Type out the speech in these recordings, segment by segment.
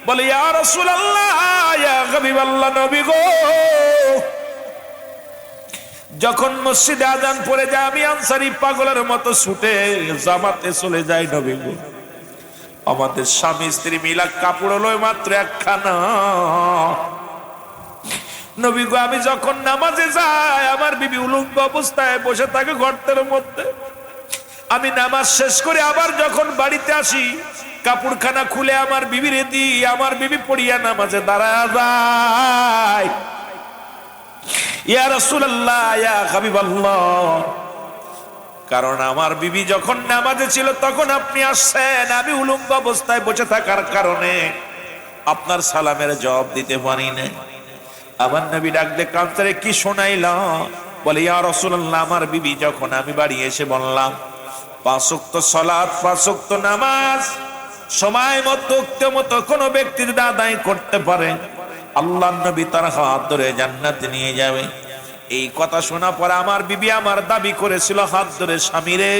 বলে ইয়া রাসূলুল্লাহ, ইয়া হাবিবাল্লাহ, নবী গো, যখন মসজিদে আযান পড়ে যায় আমি আনসারী পাগলের মতো ছুটে জামাতে চলে যাই। নবী গো, আমাদের স্বামী স্ত্রী মিলা কাপড় হলো মাত্র একখানা। নবী গো, আমি যখন নামাজে যাই আমার বিবি উলঙ্গ অবস্থায় বসে থাকে গর্তের মধ্যে। আমি নামাজ শেষ করে আবার যখন বাড়িতে আসি কাপড়খানা খুলে আমার বিবিরে দিই, আমার বিবি পড়িয়া নামাজে দাঁড়ায় যায়। ইয়া রাসূলুল্লাহ, ইয়া হাবিবাল্লাহ, কারণ আমার বিবি যখন নামাজে ছিল তখন আপনি আসছেন, আমি উলঙ্গ অবস্থায় বসে থাকার কারণে আপনার সালামের জবাব দিতে পারি না। আমার নবী ডাক দিয়ে কাঁদতে, কি শোনাইলা? বলে ইয়া রাসূলুল্লাহ, আমার বিবি যখন আমি বাড়ি এসে বললাম 5 ওয়াক্ত সালাত 5 ওয়াক্ত নামাজ সময় মতো কোন ব্যক্তি যদি আদায় করতে পারে আল্লাহর নবী তার হাত ধরে জান্নাতে নিয়ে যাবে। এই কথা শোনা পরে আমার বিবি আমার দাবি করেছিল, হাত ধরে, স্বামীরে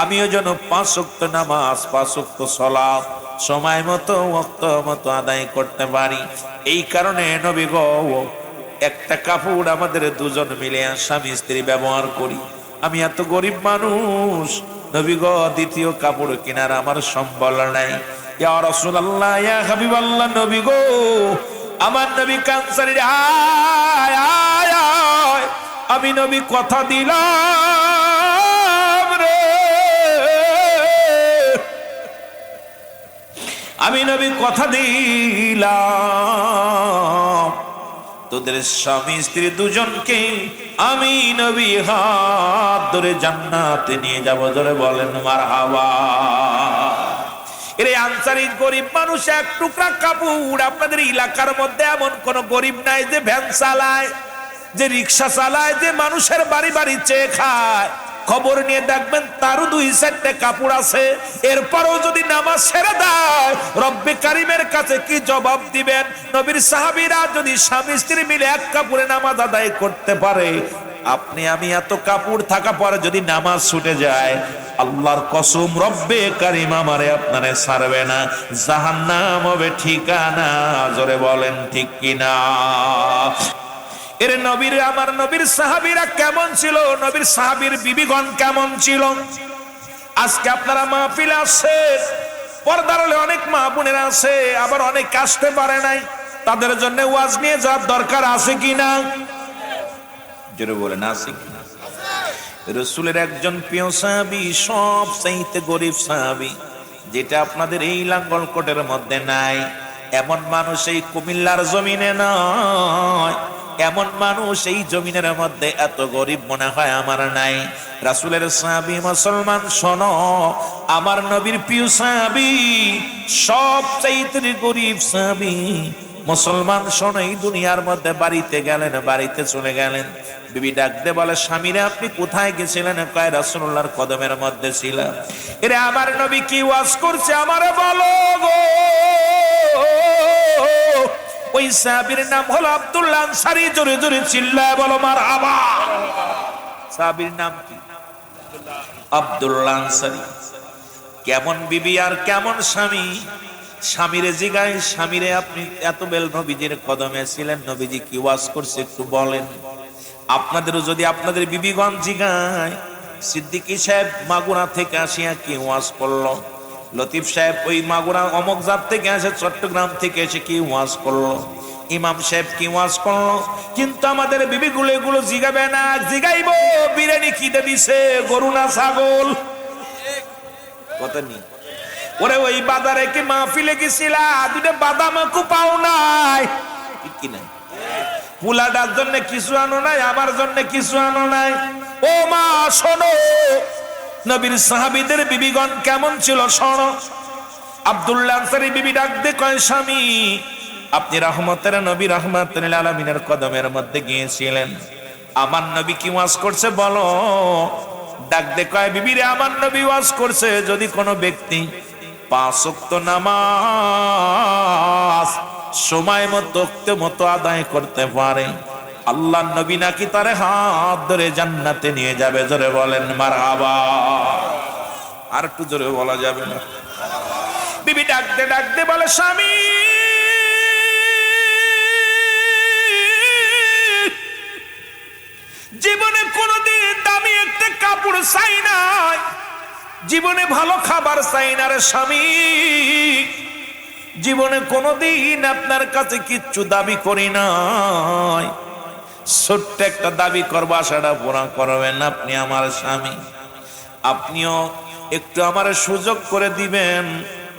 আমিও যেন 5 ওয়াক্ত নামাজ 5 ওয়াক্ত সালাত সময় মতো ওয়াক্ত মতো আদায় করতে পারি। এই কারণে নবী গো, একটা কাপড় আমাদের দুজন মিলে স্বামী স্ত্রী ব্যবহার করি। আমি এত গরিব মানুষ নবী গো, দ্বিতীয় কাপড় কেনার আমার সম্বল নাই। ইয়া রাসূলুল্লাহ, ইয়া হাবিবাল্লাহ, নবী গো, আমার নবী কানসারী, আয় আয় আয়, আমি নবী কথা দিলাম রে, আমি নবী কথা দিলাম, তোদের স্বামী স্ত্রী দুজনকে আমি নবী হাত ধরে জান্নাতে নিয়ে যাব। ধরে বলেন মারহাবা। এরে আনসারী গরিব মানুষ, এক টুকরা কাপড়। আপনাদের এলাকার মধ্যে এমন কোন গরিব নাই যে ভ্যান চালায়, যে রিক্সা চালায়, যে মানুষের বাড়ি বাড়ি চেয়ে খায়। খবর নিয়ে দেখবেন তারও 2-4টা কাপড় আছে, এরপরও যদি নামাজ ছেড়ে দেয় রব্বে কারিমের কাছে কি জবাব দিবেন? নবীর সাহাবীরা যদি স্বামী স্ত্রী মিলে এক কাপড়ে নামাজ আদায় করতে পারে, আপনি আমি এত কাপড় থাকা পরে যদি নামাজ ছুটে যায়, আল্লাহর কসম রব্বে কারিম আমারে আপনারে ছাড়বে না, জাহান্নাম হবে ঠিকানা। জোরে বলেন ঠিক কিনা? এর নবীর, আমার নবীর সাহাবীরা কেমন ছিল, নবীর সাহাবীর বিবিগণ কেমন ছিল? আজকে আপনারা মাহফিলে আসছেন, পর্দার হলে অনেক মা বোনেরা আছে, আবার অনেক আসতে পারে নাই, তাদের জন্য ওয়াজ নিয়ে যাওয়ার দরকার আছে কিনা? জোরে বলেন আছে কিনা? রাসূলের একজন প্রিয় সাহাবী, সবচাইতে গরিব সাহাবী, যেটা আপনাদের এই লাঙ্গলকোটের মধ্যে নাই, এমন মানুষ এই কুমিল্লার জমিনে নয়, এমন মানুষ এই জমিনের মধ্যে এত গরিব মনে হয় আমার নাই। রাসূলের সাহাবী মুসলমান, শোনো, আমার নবীর প্রিয় সাহাবী, সবচাইতে গরিব সাহাবী মুসলমান, শোনো, এই দুনিয়ার মধ্যে বাড়িতে গেলেন, বাড়িতে চলে গেলেন, বিবি ডাক দে বলে, স্বামীরে আপনি কোথায় গেছিলেন? কয় রাসূলুল্লাহর কদমের মধ্যে ছিলাম। এরে আমার নবী কি ওয়াজ করছে আমারে বলো গো। ওই সাহাবীর নাম হলো আব্দুল্লাহ আনসারী। জোরে জোরে চিল্লায় বলো মারহাবা। সাহাবীর নাম কি? আব্দুল্লাহ আনসারী। কেমন বিবি আর কেমন স্বামী! স্বামীরে জিগায়, স্বামীরে আপনি এত বেল নবীজির কদমে ছিলেন, নবীজি কি ওয়াজ করছে একটু বলেন। আপনাদেরও যদি আপনাদের বিবিগণ জিগায়, সিদ্দিকী সাহেব মাগুরা থেকে আসিয়া কি ওয়াজ করলো, লতিফ সাহেব ওই মাগুরা অমক জাত থেকে আসে, চট্টগ্রাম থেকে এসে কি ওয়াজ করলো, ইমাম সাহেব কি ওয়াজ করলো, কিন্তু আমাদের বিবিগুলো এগুলো জিগাবে না। জিগাইব বিরিয়ানি খিদে দিছে, গরু না ছাগল, কথা নেই। ওরে ওই বাজারে কি মাহফিলে গেছিলা, দুটো বাদাম পাও নাই, ঠিক কি নাই? পুলাটার জন্য কিছু আনো নাই, আমার জন্য কিছু আনো নাই। ও মা শোনো, নবীর সাহাবীদের বিবিগণ কেমন ছিল শোনো। আব্দুল্লাহ আনসারী বিবি ডাক দে কয়, স্বামী আপনি রহমতের নবী, রহমাতুল লিল আলামিনের কদমের মধ্যে গিয়েছিলেন, আমার নবী কি ওয়াজ করছে বলো। ডাক দে কয়, বিবি রে, আমার নবী ওয়াজ করছে যদি কোনো ব্যক্তি 5 ওয়াক্ত নামাজ সময় মতো আদায় করতে পারে, আল্লাহর নবী নাকি তারে হাত ধরে জান্নাতে নিয়ে যাবে। জোরে বলেন মারহাবা। আর একটু জোরে বলা যাবে না? বিবি ডাকতে ডাকতে বলে, স্বামী জীবনে কোনোদিন দামি একটা কাপড় চাই নাই, জীবনে ভালো খাবার চাই না রে স্বামী, জীবনে কোনোদিন আপনার কাছে কিচ্ছু দাবি করি নাই। ছোট্ট একটা দাবি করবো, আশাটা পুরা করবেন আপনি আমার স্বামী। আপনিও একটু আমার সুযোগ করে দিবেন,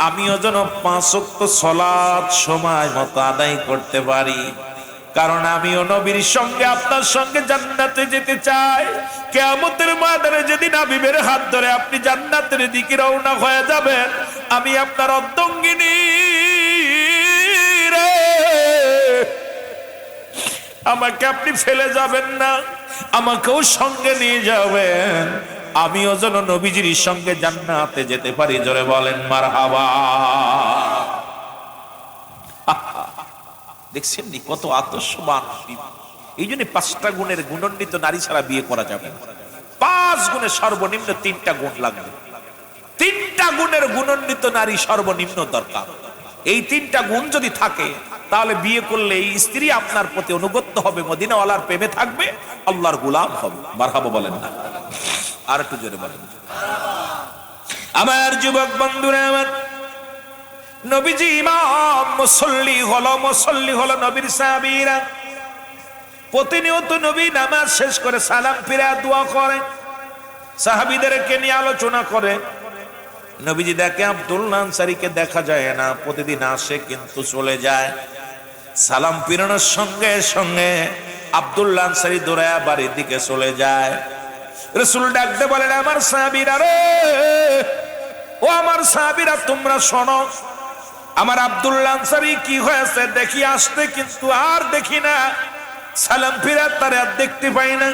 আমিও যেন 5 ওয়াক্ত সালাত সময় মতো আদায় করতে পারি। কারণ আমিও নবীর সঙ্গে আপনার সঙ্গে জান্নাতে যেতে চাই। কিয়ামতের ময়দানে যেদিন হাবিবের হাত ধরে আপনি জান্নাতের দিকে রওনা হয়ে যাবেন, আমি আপনার অর্ধাঙ্গিনী রে, আমাকে আপনি ফেলে যাবেন না, আমাকেও সঙ্গে নিয়ে যাবেন, আমিও যেন নবীজির সঙ্গে জান্নাতে যেতে পারি। জোরে বলেন মারহাবা। দেখছেন নি কত আদর্শবান। এই জন্য 5টা গুণের গুণান্বিত নারী ছাড়া বিয়ে করা যাবে না। 5 গুণে সর্বনিম্ন 3টা গুণ লাগবে। 3টা গুণের গুণান্বিত নারী সর্বনিম্ন দরকার। এই 3টা গুণ যদি থাকে তাহলে বিয়ে করলে এই স্ত্রী আপনার প্রতি অনুগত হবে, মদিনাওয়ালার প্রেমে থাকবে, আল্লাহর গোলাম হবে। মারহাবা বলেন না? আর একটু জোরে বলেন। আমার যুবক বন্ধুরা, আমার নবীজি ইমাম, মুসল্লি হলো নবীর সাহাবীরা। প্রতিনিয়ত নবী নামাজ শেষ করে সালাম ফিরে দোয়া করে, সাহাবীদেরকে নিয়ে আলোচনা করে। নবীজি দেখে আব্দুল্লাহ আনসারীকে দেখা যায় না, প্রতিদিন আসে কিন্তু চলে যায়। সালাম ফিরানোর সঙ্গে সঙ্গে আব্দুল্লাহ আনসারী দৌড়ায়া বাড়ির দিকে চলে যায়। রাসূল ডাকতে বলেন, আমার সাহাবীরা রে, ও আমার সাহাবীরা তোমরা শোনো, আমার আব্দুল্লাহ আনসারী কি হয়েছে দেখি আসতে, কিন্তু আর দেখি না, সালাম ফিরাত তারে আর দেখতে পাই না।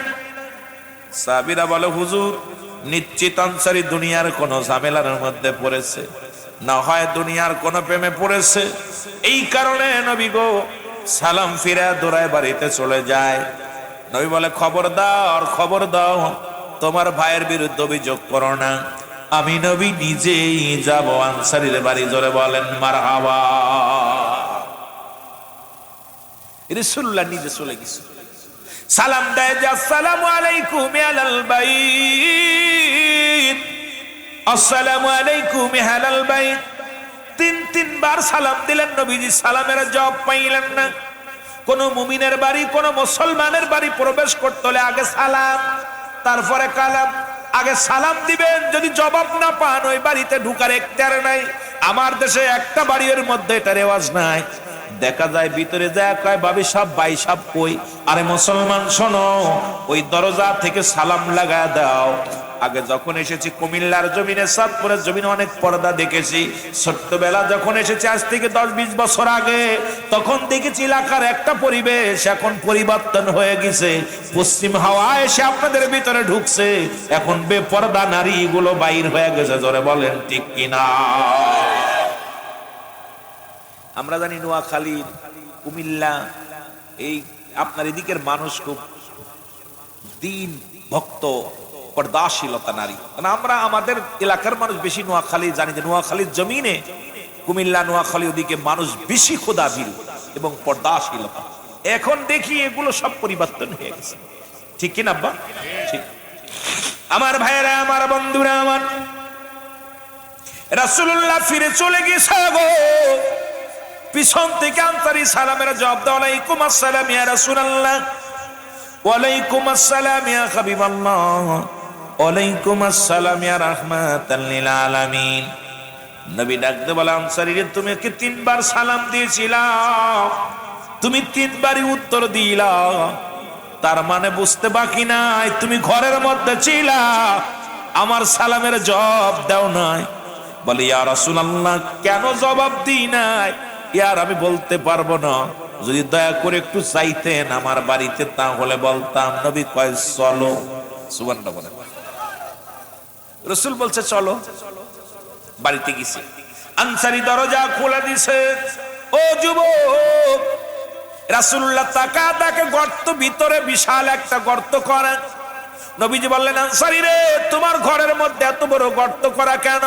সাহাবীরা বলে, হুজুর নিশ্চিত আনসারী দুনিয়ার কোন ঝামেলার মধ্যে পড়েছে, না হয় দুনিয়ার কোন প্রেমে পড়েছে, এই কারণে নবী গো সালাম ফিরা দৌড়ায় বাড়িতে চলে যায়। নবী বলে, খবরদার খবর দাও, তোমার ভাইয়ের বিরুদ্ধে অভিযোগ করো না, আমি নবী নিজেই যাব আনসারীর বাড়ি। জোরে বলেন মারহাবা। রাসূলুল্লাহ নিজে চলে গেছে, সালাম দেয় যে আসসালামু আলাইকুম আলাল বাইত, আসসালামু আলাইকুম আলাল বাইত। 3বার সালাম দিলেন, নবীজি সালামের জবাব পাইলেন না। কোন মুমিনের বাড়ি, কোন মুসলমানের বাড়ি প্রবেশ করতে হলে আগে সালাম, তারপরে কালাম। আগে সালাম দিবেন, যদি জবাব না পান ওই বাড়িতে ঢুকার এখতিয়ার নাই। আমার দেশে একটা বাড়ির মধ্যে এটা রেওয়াজ নাই। দেখা যায় ভিতরে যায় কয় ভাবি সাহেব, ভাই সাহেব কই? আরে মুসলমান শোনো, ওই দরজা থেকে সালাম লাগা দাও। আগে যখন এসেছি কুমিল্লার জমিনে, সাতপুরের জমিনে অনেক পর্দা দেখেছি। ছোট্টবেলা যখন এসেছি আজ থেকে 10-20 বছর আগে, তখন দেখেছি এলাকার একটা পরিবেশ, এখন পরিবর্তন হয়ে গেছে। পশ্চিম হাওয়া এসে আপনাদের ভিতরে ঢুকছে, এখন বেপর্দা নারী গুলো বাইর হয়ে গেছে। জোরে বলেন ঠিক কিনা? আমরা জানি নোয়াখালী, কুমিল্লা, এই আপনার এদিকের মানুষ খুব দিন ভক্ত, পর্দাশীলতা নারী। আমরা আমাদের এলাকার মানুষ বেশি নোয়াখালী জানি যে নোয়াখালীর জমিনে, কুমিল্লা নোয়াখালী ওদিকে মানুষ বেশি খোদাভীরু এবং পর্দাশীলতা। এখন দেখি এগুলো সব পরিবর্তন হয়ে গেছে। ঠিক কিনা আব্বা? ঠিক। আমার ভাইয়েরা, আমার বন্ধুরা, আমার রাসূলুল্লাহ ফিরে চলে গেছে গো। পিছন থেকে আনসারী সালামের জবাব দাও, আলাইকুম আসসালাম ইয়া রাসূলুল্লাহ, ওয়ালাইকুম আসসালাম ইয়া হাবিবাল্লাহ, ওয়ালাইকুম আসসালাম ইয়া রাহমাতাল লিল আলামিন। নবী ডাকতে বলে, আনসারী রে, তুমি কি 3বার সালাম দিয়েছিলা? তুমি 3বারই উত্তর দিলা, তার মানে বুঝতে বাকি নাই তুমি ঘরের মধ্যে ছিলা, আমার সালামের জবাব দাও নাই। বলে, ইয়া রাসূলুল্লাহ, কেন জবাব দিই নাই? ইয়ার আমি বলতে পারবো না, যদি দয়া করে একটু চাইতেন আমার বাড়িতে তাহলে বলতাম। নবী কয় চলো। সুবহানাল্লাহ বলেন। রাসূল বলছে চলো। বাড়িতে গেছে, আনসারী দরজা খুলে দিছে। ও যুবক, রাসূলুল্লাহ তাকে গর্ত, ভিতরে বিশাল একটা গর্ত করা। নবীজি বললেন, আনসারী রে, তোমার ঘরের মধ্যে এত বড় গর্ত করা কেন?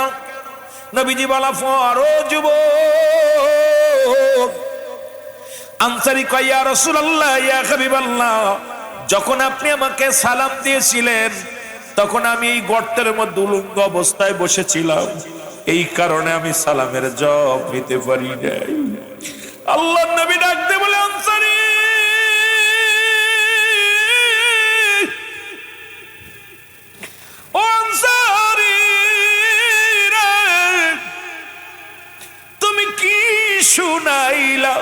নবীজি বলা পর, ও যুবক, আনসারী কয়, ইয়া রাসূলুল্লাহ, ইয়া হাবিবাল্লাহ, যখন আপনি আমাকে সালাম দিয়েছিলেন তখন আমি এই গর্তের মধ্যে উলঙ্গ অবস্থায় বসেছিলাম, এই কারণে আমি সালামের জবাব দিতে পারি নাই। আল্লাহ নবী ডাকতে বলে, আনসারী ও আনসারী রে, তুমি কি শুনাইলা?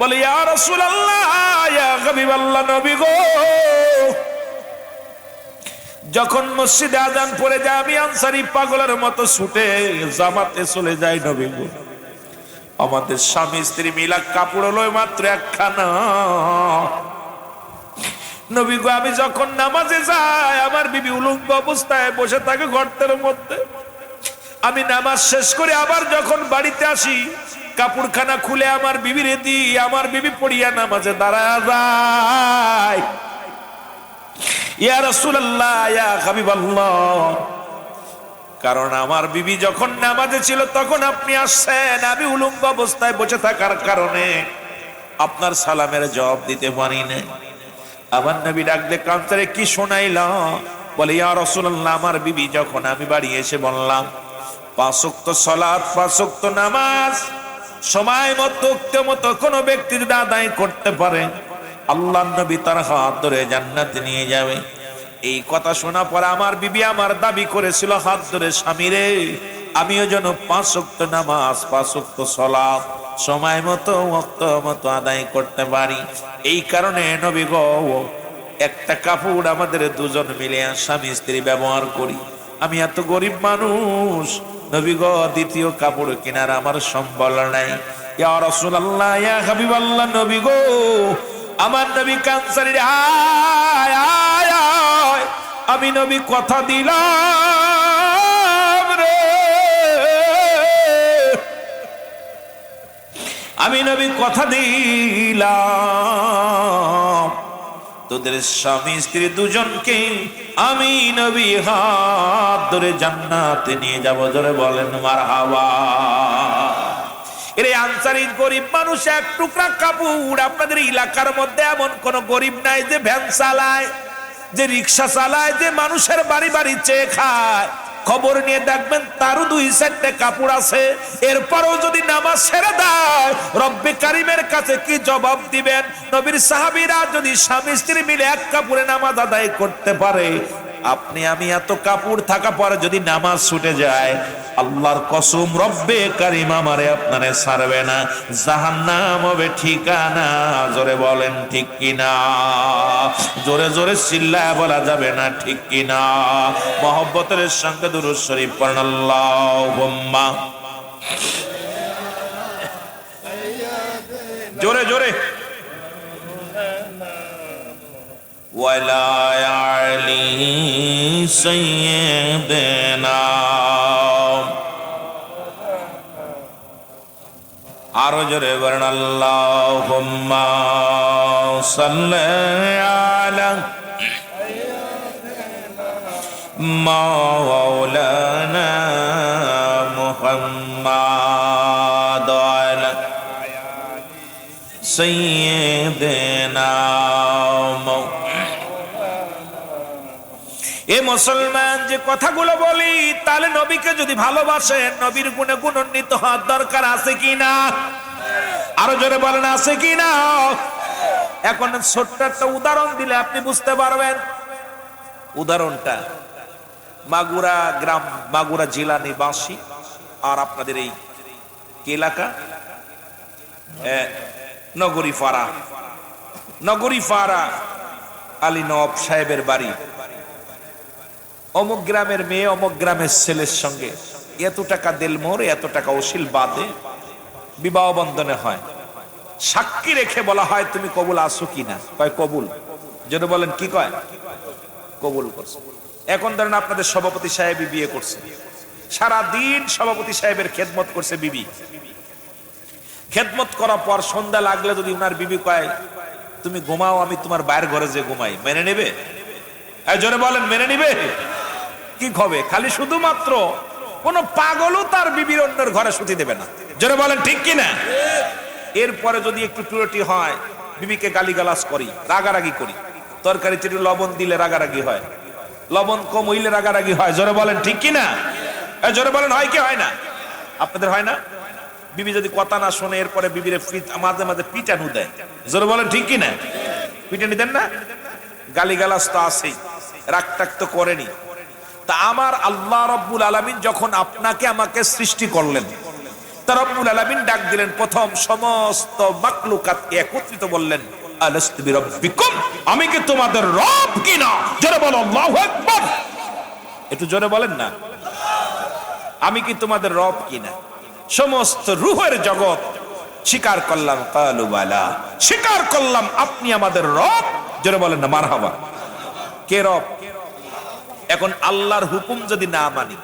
বলে, ইয়া রাসূলুল্লাহ, ইয়া হাবিবাল্লাহ, নবী গো, যখন মসজিদে আযান পড়ে যায় আমি আনসারী পাগলের মতো ছুটে জামাতে চলে যাই। নবী গো, আমাদের স্বামী স্ত্রী মিলা কাপড় হলো মাত্র একখানা। নবী গো, আমি যখন নামাজে যাই আমার বিবি উলঙ্গ অবস্থায় বসে থাকে গর্তের মধ্যে। আমি নামাজ শেষ করে আবার যখন বাড়িতে আসি কাপড়খানা খুলে আমার বিবিরে দিই, আমার বিবি পড়িয়া নামাজে দাঁড়ায় যায়। ইয়া রাসূলুল্লাহ, ইয়া হাবিবাল্লাহ, কারণ আমার বিবি যখন নামাজে ছিল তখন আপনি আসছেন, আমি উলঙ্গ অবস্থায় বসে থাকার কারণে আপনার সালামের জবাব দিতে পারি না। আমার নবী ডাকলে, কান্তরে কি শোনাইলা? বলে, ইয়া রাসূলুল্লাহ, আমার বিবি যখন আমি বাড়ি এসে বললাম 5 ওয়াক্ত সালাত, 5 ওয়াক্ত নামাজ সময় মতো কোন ব্যক্তি যদি আদায় করতে পারে আল্লাহ নবী তার হাত ধরে জান্নাতে নিয়ে যাবে। এই কথা শোনা পরে আমার বিবি আমার দাবি করেছিল, হাত ধরে, স্বামী রে, আমিও যেন 5 ওয়াক্ত নামাজ, 5 ওয়াক্ত সালাত সময় মতো ওয়াক্ত মতো আদায় করতে পারি। এই কারণে নবী গো, একটা কাপড় আমাদের দুজন মিলে স্বামী স্ত্রী ব্যবহার করি। আমি এত গরিব মানুষ নবী গো, দ্বিতীয় কাপড় কেনার আমার সম্বল নাই। ইয়া রাসূলুল্লাহ, ইয়া হাবিবাল্লাহ, নবী গো, আমার নবী কানসারী, আয় আয় আয়, আমি নবী কথা দিলাম রে, আমি নবী কথা দিলাম, তোদের স্বামী স্ত্রী দুজনকে আমি নবী হাত ধরে জান্নাতে নিয়ে যাব। জোরে বলেন মারহাবা। এরে আনসারী গরিব মানুষ, এক টুকরা কাপড়। আপনাদের এলাকার মধ্যে এমন কোন গরিব নাই যে ভ্যান চালায়, যে রিক্সা চালায়, যে মানুষের বাড়ি বাড়ি চেয়ে খায়। খবর নিয়ে দেখবেন তারও 2-4টে কাপড় আছে, এরপরও যদি নামাজ ছেড়ে দেয় রব্বে কারিমের কাছে কি জবাব দিবেন? নবীর সাহাবীরা যদি স্বামী স্ত্রী মিলে এক কাপড়ে নামাজ আদায় করতে পারে, আপনি আমি এত কাপড় থাকা পরে যদি নামাজ ছুটে যায়, আল্লাহর কসম রব্বে কারিম আমারে আপনারে ছাড়বে না, জাহান্নাম হবে ঠিকানা। জোরে বলেন ঠিক কিনা? জোরে জোরে চিল্লায় বলা যাবে না ঠিক কিনা? মহব্বতের সঙ্গে দুরূদ শরীফ পড়েন, আল্লাহুম্মা, জোরে জোরে, ওয়ালা আলি সাইয়্যিদিনা, আরো জোরে বলেন, আল্লাহুম্মা সাল্লি আলা মাওলানা মুহাম্মাদ ওয়ালা সাইয়্যিদিনা। এ মুসলমান, যে কথাগুলো বলি তাহলে নবীকে যদি ভালোবাসেন, নবীর গুণে গুণান্বিত হওয়ার দরকার আছে কিনা? আরো জোরে বলেন, আছে কিনা? এখন ছোট্ট একটা উদাহরণ দিলে আপনি বুঝতে পারবেন। উদাহরণটা মাগুরা গ্রাম, মাগুরা জেলা নিবাসী, আর আপনাদের এই এলাকা নগরীপাড়া, নগরীপাড়া আলী নওয়াব সাহেবের বাড়ি। অমুক গ্রামের মেয়ে অমুক গ্রামের ছেলের সঙ্গে এত টাকা দেলমোর, এত টাকা ওসিল বাদে বিবাহ বন্ধনে হয়। সাক্ষী রেখে বলা হয় তুমি কবুল আসো কিনা? কয় কবুল। যদি বলেন কি কয়? কবুল করছে। এখন ধরেন আপনাদের সভাপতি সাহেবই বিয়ে করছে, সারা দিন সভাপতি সাহেবের খেদমত করছে বিবি। খেদমত করার পর সন্ধ্যা লাগলে যদি উনার বিবি কয় তুমি ঘুমাও, আমি তোমার বাইরের ঘরে যে ঘুমাই, মেনে নেবে? জোরে বলেন, মেনে নিবে? কি হবে? খালি শুধুমাত্র কোন পাগলও তার বিবির অন্যের ঘরে শুতে দেবে না। জোরে বলেন ঠিক কিনা? এরপরে যদি একটু ত্রুটি হয়, বিবিকে গালিগালাজ করি, রাগারাগি করি, তরকারিতে একটু লবণ দিলে রাগারাগি হয়, লবণ কম হইলে রাগারাগি হয়। জোরে বলেন ঠিক কি না? জোরে বলেন হয় কি হয় না? আপনাদের হয় না? বিবি যদি কথা না শোনে এরপরে বিবিরে মাঝে মাঝে পিটানু দেয়। জোরে বলেন ঠিক কি না? পিটানি দেন না? গালিগালাজ তো আছেই, রাগ টাগ তো করেনি। তা আমার আল্লাহ রব্বুল আলামিন যখন আপনাকে আমাকে সৃষ্টি করলেন, তা রব্বুল আলামিন ডাক দিলেন, প্রথম সমস্ত মাখলুকাতকে একত্রিত বললেন, আলাস্তু বিরাব্বিকুম, আমি কি তোমাদের রব কিনা? জোরে বলো আল্লাহু আকবার। একটু জোরে বলেন না, আমি কি তোমাদের রব কিনা? সমস্ত রূহের জগৎ স্বীকার করলাম, কালু বালা, স্বীকার করলাম আপনি আমাদের রব। জোরে বলেন না মারহাবা। কে রব? এখন আল্লাহর হুকুম যদি না মানি,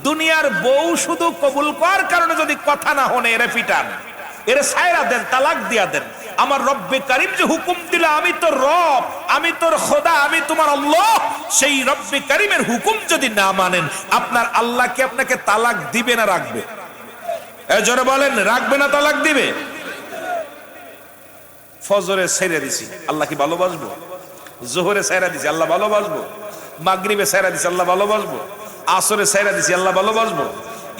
দুনিয়ার বউ শুধু কবুল করার কারণে যদি কথা না হনে এরে পিটান, এরে সায়রা দেন, তালাক দিয়া দেন। আমার রব্বে কারিম যে হুকুম দিল, আমি তোর রব, আমি তোর খোদা, আমি তোমার আল্লাহ, সেই রব্বে কারিমের হুকুম যদি না মানেন, আপনার আল্লাহ কি আপনাকে তালাক দিবে না রাখবে? জোরে বলেন, রাখবে না তালাক দিবে? ফজরে ছেড়ে দিছি, আল্লাহ কি ভালোবাসবো? জোহরে ছেড়ে দিছি, আল্লাহ ভালোবাসবো? মাগরিবে ছেড়ে দিছি, আল্লাহ ভালোবাসবো? আসরে ছেড়ে দিছি, আল্লাহ ভালোবাসবো?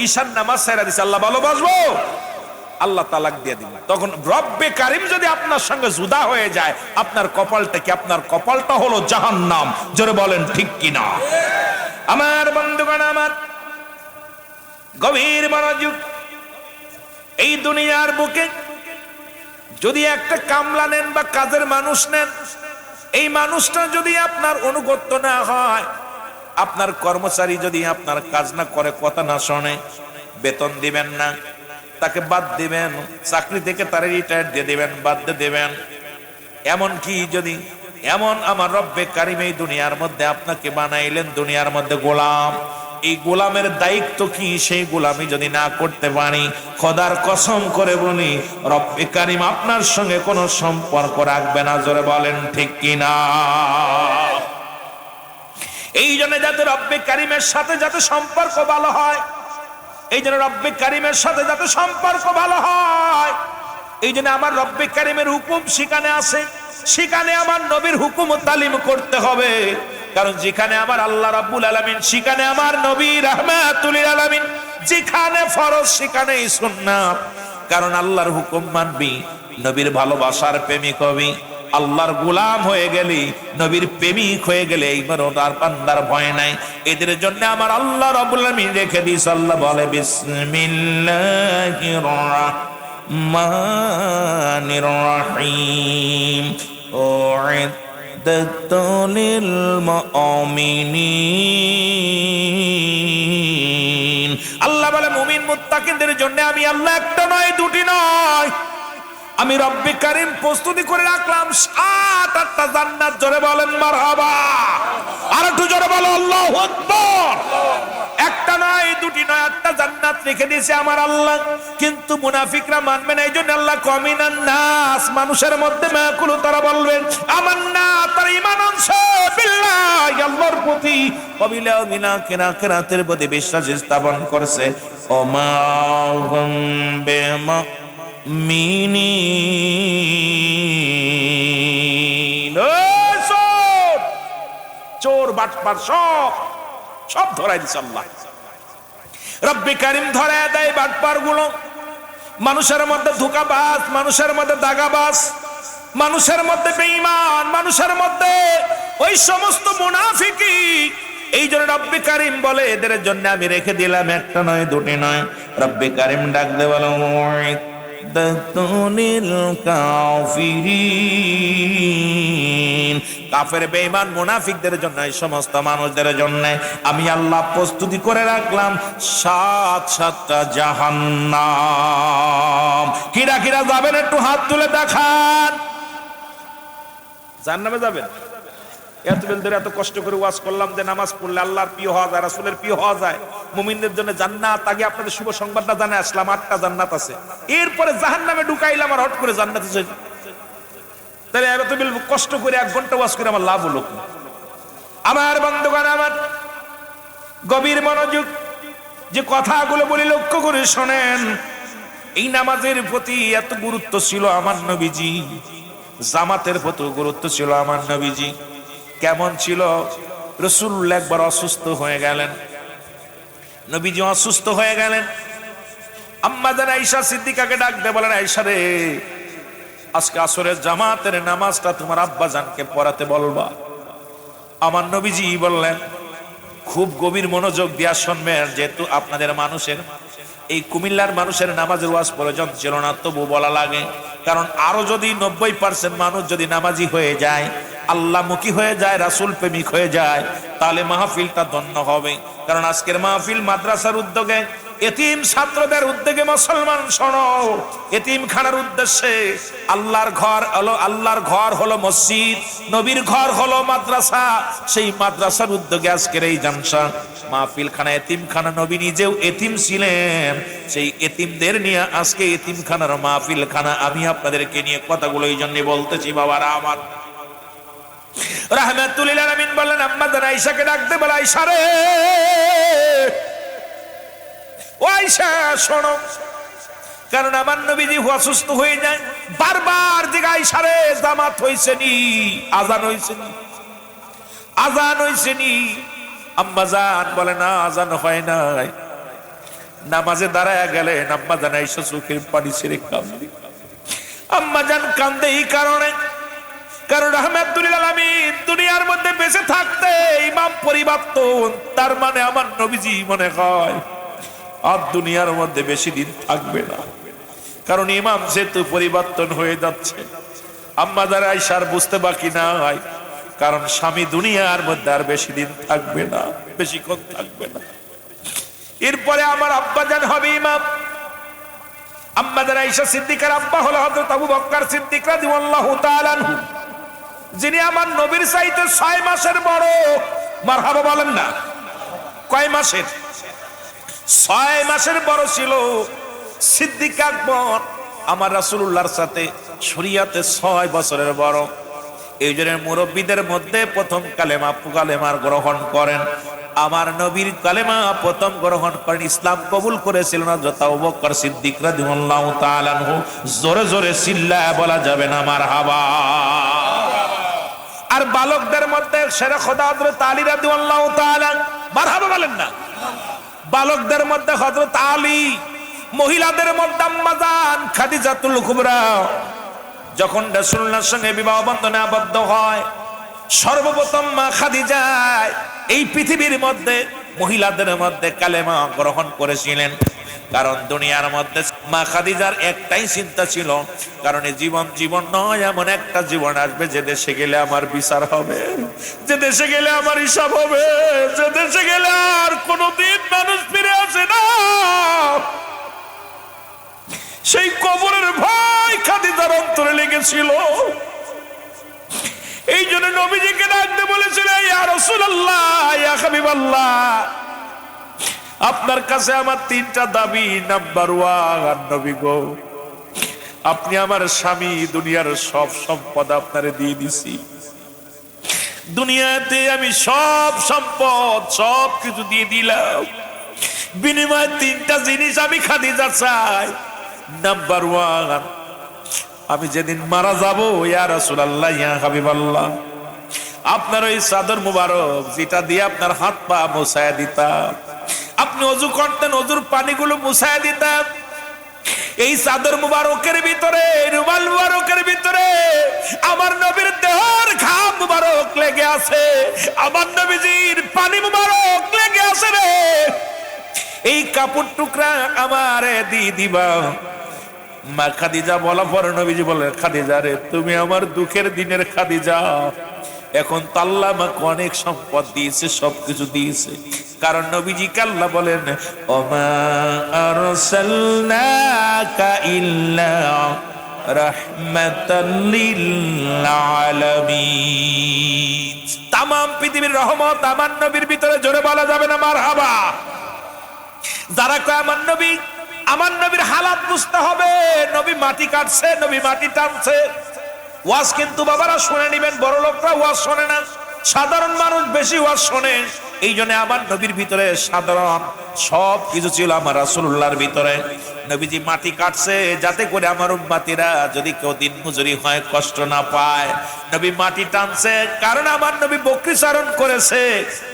ঈশান নামাজ ছেড়ে দিছি, আল্লাহ ভালোবাসবো? আল্লাহ তালাক দিয়ে দিবেন। তখন রব্বে কারিম যদি আপনার সঙ্গে জুদা হয়ে যায়, আপনার কপালটা কি? আপনার কপালটা হলো জাহান্নাম। জোরে বলেন ঠিক কিনা? আমার বন্ধুগণ, আমার গভীর মনোযোগ। এই দুনিয়ার বুকে যদি একটা কামলা নেন বা কাজের মানুষ নেন, এই মানুষটা যদি আপনার অনুগত্য না হয়, আপনার কর্মচারী যদি আপনার কাজ না করে, কথা না শোনে, বেতন দিবেন না, তাকে বাদ দিবেন, চাকরি থেকে তার রিটায়ার দিয়ে দিবেন, বাদ দিয়ে দিবেন। এমন কি যদি এমন আমার রব্বে কারিম এই দুনিয়ার মধ্যে আপনাকে বানাইলেন, দুনিয়ার মধ্যে গোলাম, এই গোলামের দায়িত্ব কি? সেই গোলামি যদি না করতে পারি, খোদার কসম করে বলি, রব্বে কারিম আপনার সঙ্গে কোনো সম্পর্ক রাখবে না। জোরে বলেন ঠিক কিনা? এই জন্য যাতে রব্বে কারিমের সাথে যাতে সম্পর্ক ভালো হয়, এই জন্য রব্বে কারিমের সাথে যাতে সম্পর্ক ভালো হয়, এই জন্য আমার রব্বে কারিমের হুকুম সেখানে আছে, সেখানে আমার নবীর হুকুম তালিম করতে হবে। কারণ যেখানে আমার আল্লাহ রাব্বুল আলামিন, সেখানে আমার নবী রাহমাতুল লিল আলামিন, যেখানে ফরজ সেখানেই সুন্নাত। কারণ আল্লাহর হুকুম মানবি, নবীর ভালোবাসার প্রেমিক হবি, আল্লাহর গোলাম হয়ে গেলি, নবীর প্রেমিক হয়ে গেলে এইবার তার বান্দার ভয় নাই। এদের জন্য আমার আল্লাহ রাব্বুল আলামিন রেখে দিয়েছে, আল্লাহ বলে বিসমিল্লাহির রাহমানির রাহিম, উইদ্দাতু লিল মুমিনিন। আল্লাহ বলে মুমিন মুত্তাকিনদের জন্য আমি আল্লাহ একটা নয়, দুটি নয়, আমি রব্বে কারিম প্রস্তুতি করে রাখলাম 7-8টা জান্নাত। জোরে বলেন মারহাবা। আর একটু জোরে বলো আল্লাহু আকবার। একটা নয়, দুটি নয়, 8টা জান্নাত রেখে দিয়েছে আমার আল্লাহ। কিন্তু মুনাফিকরা মানবে না, এই জন্য আল্লাহ কমিনান নাস, মানুষের মধ্যে মাকুল, তারা বলবেন আমান্না, তারা ঈমান আনছে বিল্লাহ, আল্লাহর প্রতি, কবিলা মিনা কিরাতের প্রতি বিশ্বাস স্থাপন করছে। ওমা হুম বিমা মিনিন, চোর বাটপার সব ধরাই দিচ্ছে আল্লাহ। রব্বে কারিম ধরায় দেয় বাটপার গুলো। মানুষের মধ্যে ধোঁকাবাজ, মানুষের মধ্যে দাগাবাজ, মানুষের মধ্যে বেঈমান, মানুষের মধ্যে ওই সমস্ত মুনাফিকি। এই জন্য রব্বে কারিম বলে এদের জন্য আমি রেখে দিলাম একটা নয়, দুটি নয়। রব্বে কারিম ডাক দে বলো কাফের বেঈমান মুনাফিকদের জন্য, এই সমস্ত মানুষদের জন্য আমি আল্লাহ প্রস্তুতি করে রাখলাম 7-7টা জাহান্নাম। কিরা কিরা যাবেন একটু হাত তুলে দেখান। জাহান্নামে যাবেন? এতদিন ধরে এত কষ্ট করে ওয়াজ করলাম যে নামাজ পড়লে আল্লাহর প্রিয় হওয়া যায়, রাসূলের প্রিয় হওয়া যায়, মুমিনদের জন্য জান্নাত। আগে আপনাদের শুভ সংবাদটা জানাই আসলাম, 8টা জান্নাত আছে। এরপরে জাহান্নামে ঢুকাইলাম আর হট করে জান্নাতে চলে। তাহলে এত কষ্ট করে 1 ঘন্টা ওয়াজ করে আমার লাভ হলো? আমার বন্ধুগণ, আমার গভীর মনোযোগ, যে কথাগুলো বলি লক্ষ্য করে শোনেন। এই নামাজের প্রতি এত গুরুত্ব ছিল আমার নবীজি, জামাতের প্রতি গুরুত্ব ছিল আমার নবীজি। কেমন ছিল? রাসূলুল্লাহ একবার অসুস্থ হয়ে গেলেন, নবীজি অসুস্থ হয়ে গেলেন। আম্মা জান আয়েশা সিদ্দিকাকে ডাক দিয়ে বলেন, আয়েশা রে, আজকে আসরের জামাতের নামাজটা তোমার আব্বা জানকে পড়াতে বলবা। আমার নবীজি বললেন, খুব গভীর মনোযোগ দিয়া শুনবেন, যেহেতু আপনাদের মানুষের এই কুমিল্লার মানুষের নামাজের ওয়াজ প্রয়োজন ছিল না, তবু বলা লাগে। কারণ আরো যদি 90% মানুষ যদি নামাজি হয়ে যায়, আল্লাহমুখী হয়ে যায়, রাসূল প্রেমিক হয়ে যায়, তাহলে মাহফিলটা ধন্য হবে। কারণ আজকের মাহফিল মাদ্রাসার উদ্যোগে, এতিম ছাত্রদের উদ্যোগে, মুসলমান শোনো, এতিমখানার উদ্দেশ্যে। আল্লাহর ঘর হলো মসজিদ, নবীর ঘর হলো মাদ্রাসা। সেই মাদ্রাসার উদ্যোগে আজকের এই জালসা মাহফিলখানা, এতিমখানা। নবী নিজেও এতিম ছিলেন, সেই এতিমদের নিয়ে আজকে এতিমখানার মাহফিলখানা। আমি আপনাদেরকে নিয়ে কথাগুলো এই জন্য বলতেছি বাবারা আমার। রাহমাতুল লিল আলামিন বললেন, আম্মা জান আয়েশাকে ডাকতে বলে, আয়েশা রে, ও আয়েশা শোনো। কারণ আমার নবীজি অসুস্থ হয়ে যায়, বারবার জিজ্ঞাসা, আয়েশা রে, জামাত হইছে নি? আজান হইছে নি? আজান হইছে নি? আম্মা জান বলে, না, আজান হয় নাই। নামাজে দাঁড়ায় গেলেন, আম্মা জান আয়েশা চোখের পানি ছেড়ে কাঁদে। আম্মা জান কান্দে এই কারণে, কারণ রাহমাতুল লিল আলামিন দুনিয়ার মধ্যে বেঁচে থাকতে ইমাম পরিবর্তন, তার মানে আমার নবীজি মনে হয় আর দুনিয়ার মধ্যে বেশি দিন থাকবে না। কারণ ইমাম যেহেতু পরিবর্তন হয়ে যাচ্ছে, আম্মা জান আয়েশার বুঝতে বাকি নাই, কারণ স্বামী দুনিয়ার মধ্যে আর বেশি দিন থাকবে না, বেশিক্ষণ থাকবে না। এরপরে আমার আব্বা জান হবে ইমাম। আম্মা জান আয়েশা সিদ্দিকার আব্বা হলো হযরত আবু বকর সিদ্দিক রাদিয়াল্লাহু তাআলা আনহু, যিনি আমার নবীর চাইতে 6 মাসের বড়। মারহাবা বলেন না। কয় মাসের? 6 মাসের বড় ছিল সিদ্দিক আকবর আমার রাসূলুল্লাহর সাথে, শরীয়তে 6 বছরের বড়। এই জন্য মুরব্বীদের মধ্যে প্রথম কালেমার গ্রহণ করেন আমার নবীর কালেমা প্রথম গ্রহণ করেন, ইসলাম কবুল করেছিলেন হযরত আবু বকর সিদ্দিক রাদিয়াল্লাহু তাআলা আনহু। জোরে জোরে চিল্লায়া বলা যাবে না মারহাবা। আর বালকদের মধ্যে সেরা খোদা হযরত আলী রাদিয়াল্লাহু তাআলা, মারহাবা বলেন না। বালকদের মধ্যে হযরত আলী, মহিলাদের মধ্যে আম্মা জান খাদিজাতুল কুবরা। যখন রাসূলুল্লাহর সঙ্গে বিবাহ বন্ধনে আবদ্ধ হয়, সর্বপ্রথম মা খাদিজা এই পৃথিবীর মধ্যে মহিলাদের মধ্যে কালেমা গ্রহণ করেছিলেন। কারণ দুনিয়ার মধ্যে মা খাদিজার একটাই চিন্তা ছিল, কারণ জীবন নয়, এমন একটা জীবন আসবে যে দেশে গেলে আমার বিচার হবে, যে দেশে গেলে আমার হিসাব হবে, যে দেশে গেলে আর কোনোদিন মানুষ ফিরে আসে না। সেই কবরের ভয় খাদিজার অন্তরে লেগেছিল। এই জন্য নবীজিকে ডাকতে বলেছিল, ইয়া রাসূলুল্লাহ, ইয়া হাবিবাল্লাহ, আপনার কাছে আমার 3টা দাবি। নাম্বার 1, নবী গো, আপনি আমার স্বামী, দুনিয়ার সব সম্পদ আপনারে দিয়ে দিছি। দুনিয়াতে আমি সব সম্পদ সব কিছু দিয়ে দিলাম, বিনিময়ে 3টা জিনিস আমি খাদিজা চাই। নাম্বার 1, আমি যেদিন মারা যাব, ইয়া রাসূলুল্লাহ, ইয়া হাবিবাল্লাহ, আপনার ওই চাদর মুবারক যেটা দিয়ে আপনার হাত পা মুছায়া দিতাম, আপনি ওযু করতেন, ওযুর পানিগুলো মুছায়া দিতাম, এই চাদর মুবারকের ভিতরে, রুমাল মুবারকের ভিতরে আমার নবীর দেহর ঘাম মুবারক লেগে আছে, আমার নবীজির পানি মুবারক লেগে আছে রে। এই কাপড় টুকরা আমারে দিয়ে দিবা। মা খাদিজা বলা পরে নবীজি বলে, খাদিজা রে, তুমি আমার দুঃখের দিনের খাদিজা। এখন তো আল্লাহ আমাকে অনেক সম্পদ দিয়েছে, সবকিছু দিয়েছে। কারণ নবীজি আল্লাহ বলেন, ওমা আরসালনাকা ইল্লা রাহমাতাল লিল আলামিন। তামাম পৃথিবীর রহমত আমার নবীর ভিতরে, জোরে বলা যাবে না মারহাবা। যারা কয় আমার নবীর হালাত বুঝতে হবে, নবী মাটি কাটছে, নবী মাটি টানছে, ওয়াজ কিন্তু বাবারা শুনে নিবেন। বড় লোকরা ওয়াজ শোনে না, সাধারণ মানুষ বেশি ওয়াজ শোনে। এই জন্য আমার নবীর ভিতরে সাধারণ সব কিছু ছিল আমার রাসূলুল্লাহর ভিতরে। নবীজি মাটি কাটছে যাতে করে আমার উম্মতিরা যদি কেউ দিন মজুরি হয় কষ্ট না পায়। নবী মাটি টানছে কারণ আমার নবী বকরি চারণ করেছে,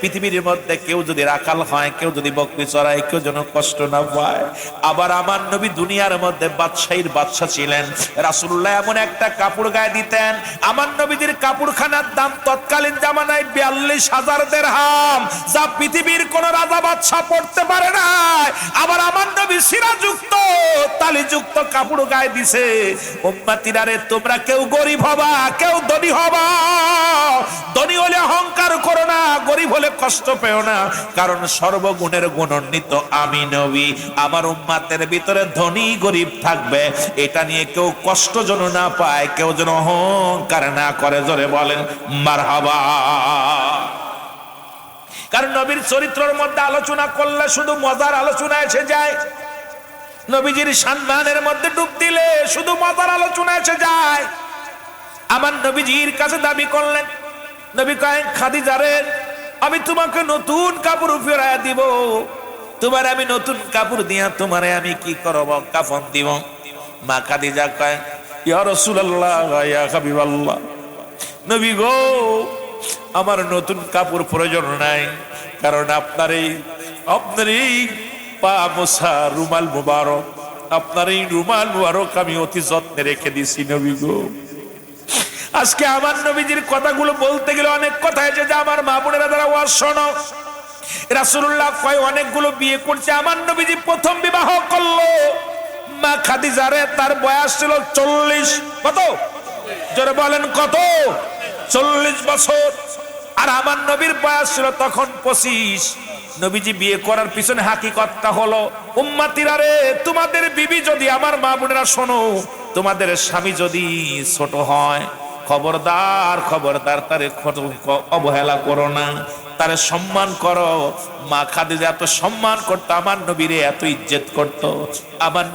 পৃথিবীর মধ্যে কেউ যদি রাখাল হয়, কেউ যদি বকরি চড়ায়, কেউ যেন কষ্ট না পায়। আবার আমার নবী দুনিয়ার মধ্যে বাদশাহীর বাদশা ছিলেন। রাসূলুল্লাহ এমন একটা কাপড় গায়ে দিতেন, আমার নবীজির কাপড়খানার দাম তৎকালীন জামানায় ৪২,০০০ দিরহাম, যা পৃথিবীর কোন রাজা বাদশা পড়তে পারে না। আবার আমার নবী সিরাযুক্ত তালিযুক্ত কাপড় গায়ে দিছে। উম্মতিরা রে, তোমরা কেউ গরিব হবা, কেউ ধনী হবা। ধনী হলে অহংকার করো না, গরিব হলে কষ্ট পেও না, কারণ সর্বগুণের গুণান্বিত আমি নবী। আমার উম্মতের ভিতরে ধনী গরিব থাকবে, এটা নিয়ে কেউ কষ্ট যেন না পায়, কেউ যেন অহংকার না করে। জোরে বলেন মারহাবা। কারণ নবীর চরিত্রের মধ্যে আলোচনা করলে শুধু মজার আলোচনা এসে যায়, নবীজির সম্মানের মধ্যে ডুব দিলে শুধু মজার আলোচনা এসে যায়। আমার নবীজির কাছে দাবি করলেন, নবী কয়, খাদিজা রে, আমি তোমাকে নতুন কাপড় ফেরাইয়া দিব। তোমার আমি নতুন কাপড় দিয়া তোমারে আমি কি করব? কাফন দিব। মা খাদিজা কয়, ইয়া রাসূলুল্লাহ, ইয়া হাবিবাল্লাহ, নবী গো, আমার নতুন কাপড় প্রয়োজন নাই, কারণ আপনার এই পা মোছা রুমাল মুবারক, আপনার এই রুমাল মুবারক আমি অতি যত্নে রেখে দিছি নবী গো। আজকে আমার নবীজির কথাগুলো বলতে গেলে অনেক কথা আছে, যে আমার মা বোনেরা যারা ওয়াজ শোনো, রাসূলুল্লাহ কয় অনেকগুলো বিয়ে করছে, আমার নবীজি প্রথম বিবাহ করলো মা খাদিজারে, তার বয়স ছিল 40। কত? জোরে বলেন কত? 40 বছর। আর আমার নবীর বয়স ছিল তখন 25। নবীজি বিয়ে করার পিছনে হাকিকতটা হলো, উম্মতিরা রে, তোমাদের বিবি যদি, আমার মা বোনেরা শোনো, তোমাদের স্বামী যদি ছোট হয়, খবরদার খবরদার তারে অবহেলা করো না, তারে সম্মান করো। মা খাদিজা এত সম্মান করতো আমার নবীরে, এত ইজ্জত করত। আমার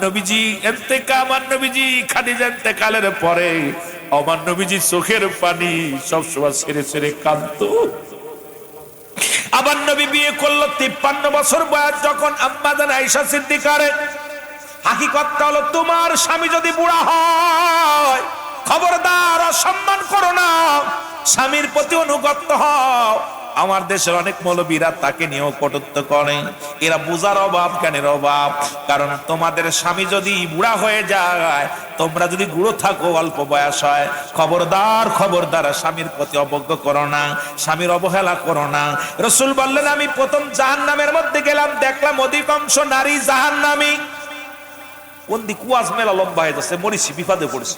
নবীজি খাদিজা ইন্তেকালের পরে আমার নবীজি চোখের পানি সবসময় ছেড়ে ছেড়ে কাঁদতো। আবার নবী বিয়ে করলো 53 বছর বয়স যখন, আম্মা জান আয়েশা সিদ্দিকারে, হাকিকতটা হলো, তোমার স্বামী যদি বুড়া হয়, খবরদার অসম্মান করো না, স্বামীর প্রতি অনুগত হও। আমার দেশের অনেক মৌলবীরা তাকে নিয়েও কটূক্ত করে, এরা বুঝার অভাব, জ্ঞানের অভাব। কারণ তোমাদের স্বামী যদি বুড়া হয়ে যায়, তোমরা যদি বুড়ো থাকো, অল্প বয়স হয়, খবরদার খবরদার স্বামীর প্রতি অবজ্ঞা করো না, স্বামীর অবহেলা করো না। রাসূল বললেন, আমি প্রথম জাহান্নামের মধ্যে গেলাম, দেখলাম অধিকাংশ নারী জাহান্নামী। কোন দিক কুয়াজ মেলা লম্বা হয়ে যাচ্ছে, মরিছি, বিপদে পড়ছি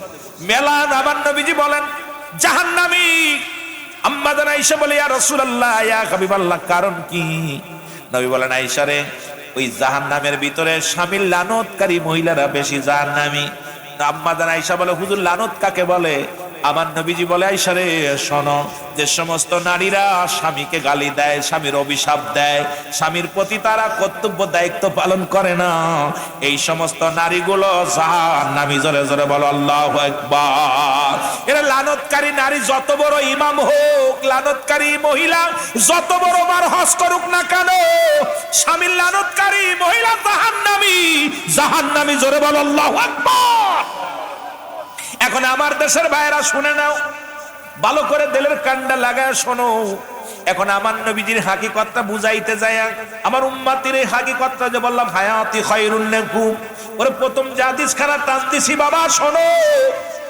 মেলা। আমার নবীজি বলেন জাহান্নামী। আম্মা জান আয়েশা বলে, ইয়া রাসূলুল্লাহ, ইয়া হাবিবাল্লাহ, কারণ কি? নবী বলেন, আয়েশা রে, ওই জাহান্নামের ভিতরে স্বামীর লানতকারী মহিলারা বেশি জাহান্নামী। আম্মা জান আয়েশা বলে, হুজুর লানত কাকে বলে? আমার নবীজি বলে, আয়েশা রে শোনো, যে সমস্ত নারীরা স্বামীকে গালি দেয়, স্বামীর অভিশাপ দেয়, স্বামীর প্রতি তারা কর্তব্য দায়িত্ব পালন করে না, এই সমস্ত নারীগুলো জাহান্নামী। জোরে জোরে বলো আল্লাহু আকবার। এরা লানতকারী নারী যত বড় ইমাম হোক, লানতকারী মহিলা যত বড় মারহাস করুক না কেন, স্বামীর লানতকারী মহিলা জাহান্নামী, জাহান্নামী। জোরে বলো আল্লাহু আকবার। এখন আমার দেশের ভাইরা শুনে নাও, ভালো করে দিলের কান্ডা লাগায় শোনো। এখন আমার নবীজির হাকিকতটা বুঝাইতে যায়, আমার উম্মতির এই হাকিকতটা যে বললাম, হায়াতি খায়রুন লাকুম, ওরে প্রথম যে হাদিস খানা টান দিছি, বাবা শোনো।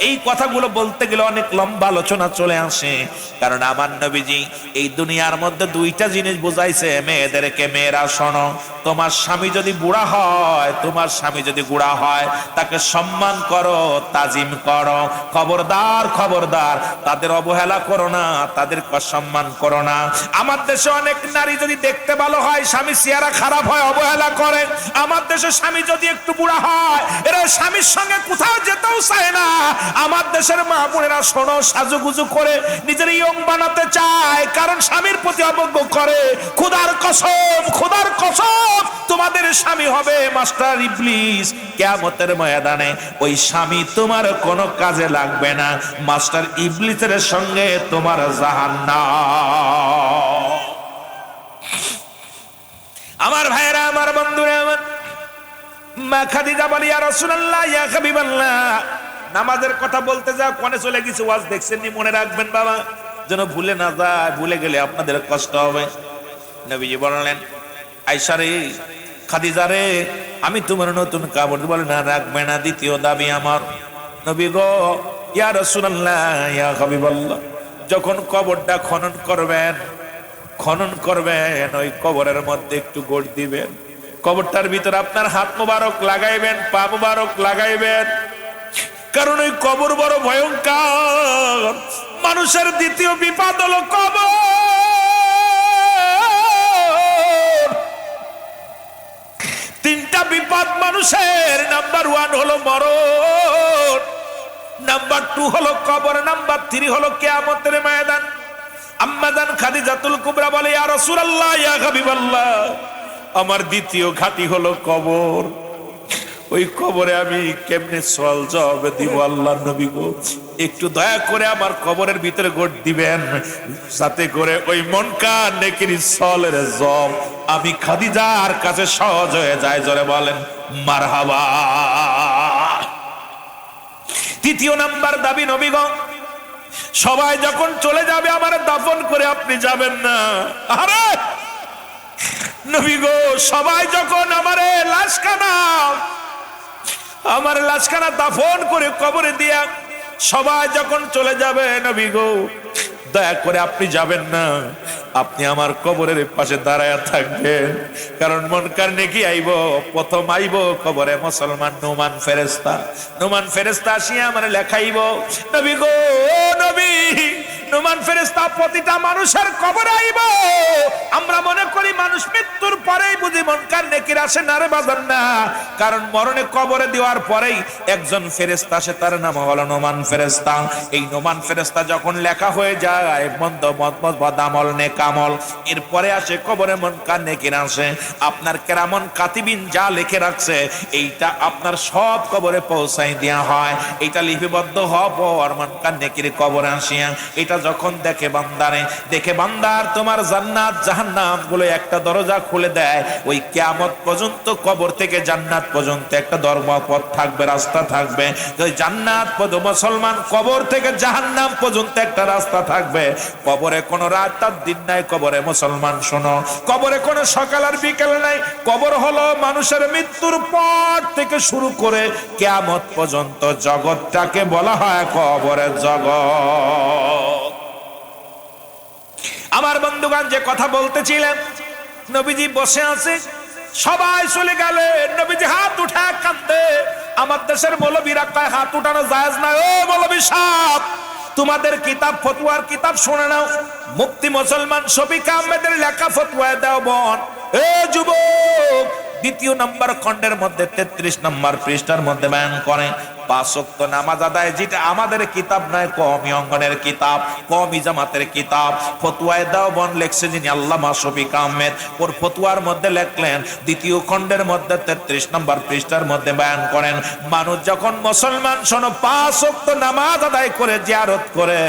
এই কথাগুলো বলতে গেলে অনেক লম্বা আলোচনা চলে আসে, কারণ আমার নবীজি এই দুনিয়ার মধ্যে দুইটা জিনিস বুঝাইছে মেয়েদেরকে, মেয়েরা শোনো, তোমার স্বামী যদি বুড়া হয়, তোমার স্বামী যদি বুড়া হয়, তাকে সম্মান করো, তাজিম করো, খবরদার খবরদার তাদের অবহেলা করো না, তাদেরকে অসম্মান করো না। আমার দেশে অনেক নারী যদি দেখতে ভালো হয়, স্বামী চেহারা খারাপ হয়, অবহেলা করে। আমার দেশে স্বামী যদি একটু বুড়া হয়, এরা স্বামীর সঙ্গে কোথাও যেতেও চায় না। আমার দেশের মা বোনেরা শোনো, সাজুগুজু করে নিজের ইয়ং বানাতে চায়, কারণ স্বামীর প্রতি অবজ্ঞা করে। খোদার কসম, খোদার কসম, তোমাদের স্বামী হবে মাস্টার ইবলিস। কিয়ামতের ময়দানে ওই স্বামী তোমার কোনো কাজে লাগবে না, মাস্টার ইবলিসের সঙ্গে তোমার জাহান্নাম। আমার ভাইরা, আমার বন্ধুরা, আমার মা খাদিজা বলে ইয়া রাসূলুল্লাহ ইয়া হাবিবাল্লাহ, নামাজের কথা বলতে যা কোনে চলে গেছে, ওয়াজ দেখছেন নি, মনে রাখবেন বাবা, যেন ভুলে না যায়, ভুলে গেলে আপনাদের কষ্ট হবে। নবীজি বললেন আয়েশা রে, খাদিজা রে, আমি তোমার নতুন কাপড়, বলে না রাখবে না, দ্বিতীয় দাবি আমার। নবী গো ইয়া রাসূলুল্লাহ ইয়া হাবিবাল্লাহ, যখন কবরটা খনন করবেন ওই কবরের মধ্যে একটু গোড় দিবেন, কবরটার ভিতরে আপনার হাত মোবারক লাগাইবেন, পা মোবারক লাগাইবেন, কারণ ওই কবর বড় ভয়ঙ্কর। মানুষের দ্বিতীয় বিপদ হলো কবর। তিনটা বিপদ মানুষের, নাম্বার 1 হলো মরণ, নাম্বার 2 হলো কবর, নাম্বার 3 হলো কিয়ামতের ময়দান। আম্মা জান খাদিজাতুল কুবরা বলে ইয়া রাসূলুল্লাহ ইয়া হাবিবাল্লাহ, আমার দ্বিতীয় ঘাঁটি হলো কবর, ওই কবরে আমি কেমনে সওয়াল জবাব দিব? আল্লাহর নবী গো, একটু দয়া করে আমার কবরের ভিতরে গোট দিবেন, সাথে করে ওই মুনকার নেকির সওয়ালের জবাব আমি খাদিজার কাছে সহজ হয়ে যায়। জোরে বলেন মারহাবা। তৃতীয় নাম্বার দাবি, নবী গো সবাই যখন চলে যাবে আমার দাফন করে আপনি যাবেন না। আরে নবী গো, সবাই যখন আমার লাশখানা দাফন করে কবরে দিয়া সবাই যখন চলে যাবে, নবী গো দয়া করে আপনি যাবেন না, আপনি আমার কবরের পাশে দাঁড়ায় থাকবেন, কারণ মুনকার নেকি আইব, প্রথম আইব কবরে মুসলমান নোমান ফেরেশতা আসিয়া আমার লেখাইব। নবী গো নবী, নোমান ফেরেশতা প্রতিটা মানুষের কবরে আইব। আমরা মনে করি মানুষ মৃত্যুর পরেই বুঝি মুনকার নেকির আসে, না রে বাজার না, কারণ মরণে কবরে দেওয়ার পরেই একজন ফেরেশতা আসে, তার নাম হলো নোমান ফেরেশতা। এই নোমান ফেরেশতা যখন লেখা হয়ে যায় মন্দ বদামল নেকামল, এরপরে আসে কবরে মুনকার নেকির আসে। আপনার কেরামন কাতিবিন যা লিখে রাখছে এইটা আপনার সব কবরে পৌঁছাই দেওয়া হয়। এইটা লিপিবদ্ধ হওয়ার মুনকার নেকির কবরে আসিয়া এটা যখন দেখে বান্দার তোমার জান্নাত জাহান্নাম গুলো একটা দরজা খুলে দেয়। ওই কিয়ামত পর্যন্ত কবর থেকে জান্নাত পর্যন্ত একটা ধর্মপথ থাকবে, রাস্তা থাকবে। ওই জান্নাত পর্যন্ত মুসলমান, কবর থেকে জাহান্নাম পর্যন্ত একটা রাস্তা থাকবে। কবরে কোনো রাত আর দিন নাই, কবরে মুসলমান শোনো, কবরে কোনো সকাল আর বিকেল নাই। কবর হলো মানুষের মৃত্যুর পর থেকে শুরু করে কিয়ামত পর্যন্ত জগৎটাকে বলা হয় কবরের জগৎ। আমার বন্ধুগণ, যে কথা বলতেছিলেন, নবীজি বসে আছে, সবাই চলে গেলে নবীজি হাত উঠা কাঁদে। আমার দেশের মৌলবীরা কয় হাত উঠানো জায়েজ না। ও মৌলবী সাহেব, তোমাদের কিতাব ফতোয়ার কিতাব শুনে নাও, মুফতি মুসলমান শফিক আহমেদের লেখা ফতোয়া দাও বোন। এ যুবক, দ্বিতীয় নম্বর খণ্ডের মধ্যে 33 নম্বর পৃষ্ঠার মধ্যে বয়ান করে 5 ওয়াক্ত নামাজ আদায়, যেটা আমাদের কিতাব নয়, কওমি অঙ্গনের কিতাব, কওমি জামাতের কিতাব। ফতোয়ায়ে দেওবন লেখছে যিনি আল্লামা শফিক আহমেদ, ওর ফতোয়ার মধ্যে লেখলেন দ্বিতীয় খণ্ডের মধ্যে 33 নম্বর পৃষ্ঠার মধ্যে বয়ান করেন, মানুষ যখন মুসলমান শোনো 5 ওয়াক্ত নামাজ আদায় করে, জিয়ারত করে,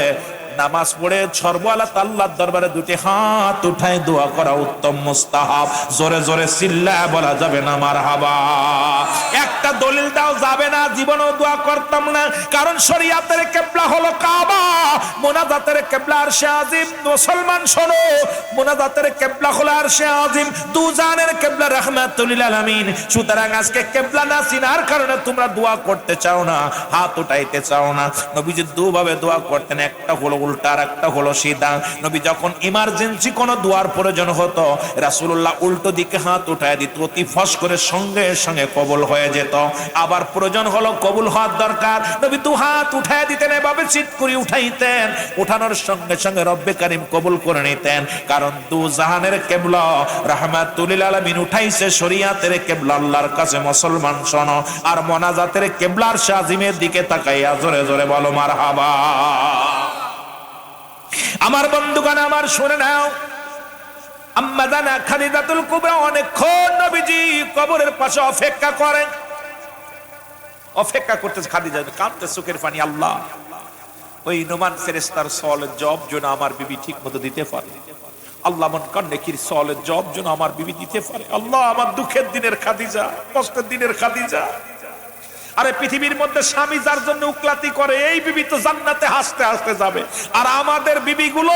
নামাজ পড়ে সর্বআলা আল্লাহর দরবারে দুটি হাত উঠায় দোয়া করা উত্তম মুস্তাহাব। জোরে জোরে চিল্লায় বলা যাবে না মারহাবা। একটা দলিল দাও, যাবে না, জীবনেও দোয়া করতাম না, কারণ শরীয়তের কিবলা হলো কাবা, মুনাজাতের কিবলা আরশে আজিম। মুসলমান শোনো, মুনাজাতের কিবলা হলো আরশে আজিম, দুজানের কিবলা রাহমাতুল লিল আলামিন। সুতরাং আজকে কিবলা না চিনার কারণে তোমরা দোয়া করতে চাও না, হাত উঠাইতে চাও না। নবীজি দুভাবে দোয়া করতেন, একটা হলো উল্টা আর একটা হলো সিধা। নবী যখন ইমার্জেন্সি কোন দোয়ার প্রয়োজন হতো, রাসূলুল্লাহ উল্টো দিকে হাত উঠায় দিত, অতি ফস করে সঙ্গে সঙ্গে কবুল হয়ে যেত। আবার প্রয়োজন হলো কবুল হওয়ার দরকার, নবী দু হাত উঠায় দিতেন, এভাবে চিৎ করে উঠাইতেন, উঠানোর সঙ্গে সঙ্গে রব্বে কারীম কবুল করে নিতেন। কারণ দু জাহানের কিবলা রাহমাতুল লিল আলামিন উঠাইছে শরীয়তের কিবলা আল্লাহর কাছে। মুসলমান শোনো, আর মুনাজাতের কিবলার শাজিমের দিকে তাকাইয়া জোরে জোরে বলো মারহাবা। আমার বন্ধুগণ আমার শুনে নাও, আম্মা জানা খাদিজাতুল কুবরা অনেকক্ষণ নবীজি কবরের পাশে অপেক্ষা করেন, অপেক্ষা করতেছে। খাদিজা কাঁদতে, চোখের পানি। আল্লাহ, ওই নোমান ফেরেশতার সওয়ালের জবাব যেন আমার বিবি ঠিক মতো দিতে পারে। আল্লাহ মন কান নেকির সওয়ালের জবাব যেন আমার বিবি দিতে পারে। আল্লাহ আমার দুঃখের দিনের খাদিজা, কষ্টের দিনের খাদিজা। আরে পৃথিবীর মধ্যে স্বামী যার জন্য উকলাতি করে এই বিবি তো জান্নাতে হাসতে হাসতে যাবে। আর আমাদের বিবিগুলো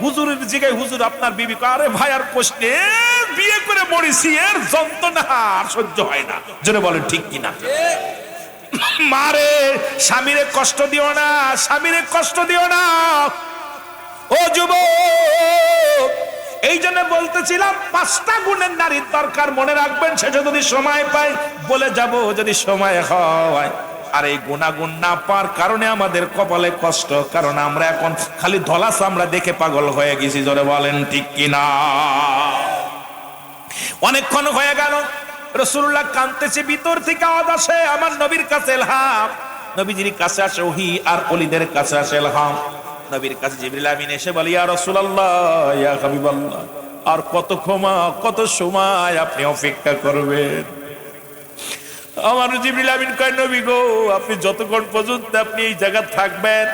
হুজুরের জিগায়, হুজুর আপনার বিবি, আরে ভাই আর প্রশ্নে বিয়ে করে মরেছি, এর যন্ত্রণা আর সহ্য হয় না। জোরে বলেন ঠিক কিনা? মারে স্বামীরে কষ্ট দিও না, স্বামীরে কষ্ট দিও না ও যুবক। এই জন্য বলতেছিলাম 5টা গুণের নারীর দরকার, মনে রাখবেন। সেটা যদি সময় পাই বলে যাব, যদি সময় হয়। আর এই গুণাগুণ না পাওয়ার কারণে আমাদের কপালে কষ্ট, কারণ আমরা এখন খালি ধলা চামড়া দেখে পাগল হয়ে গেছি। জোরে বলেন ঠিক কিনা? অনেকক্ষণ হয়ে গেল, রাসূলুল্লাহ কাঁদতেছে, ভিতর থেকে আওয়াজ আসে, আমার নবীর কাছে ইলহাম। নবীজির কাছে আসে ওহী, আর ওলিদের কাছে আসে ইলহাম। নবীর কাছে জিবরিল আমিন এসে বলে, ইয়া রাসূলুল্লাহ, ইয়া হাবিবাল্লাহ, আর কত সময় আপনি অপেক্ষা করবেন? আমার জিবরিল আমিন কয়, নবী গো, আপনি যতক্ষণ পর্যন্ত আপনি এই জায়গা থাকবেন,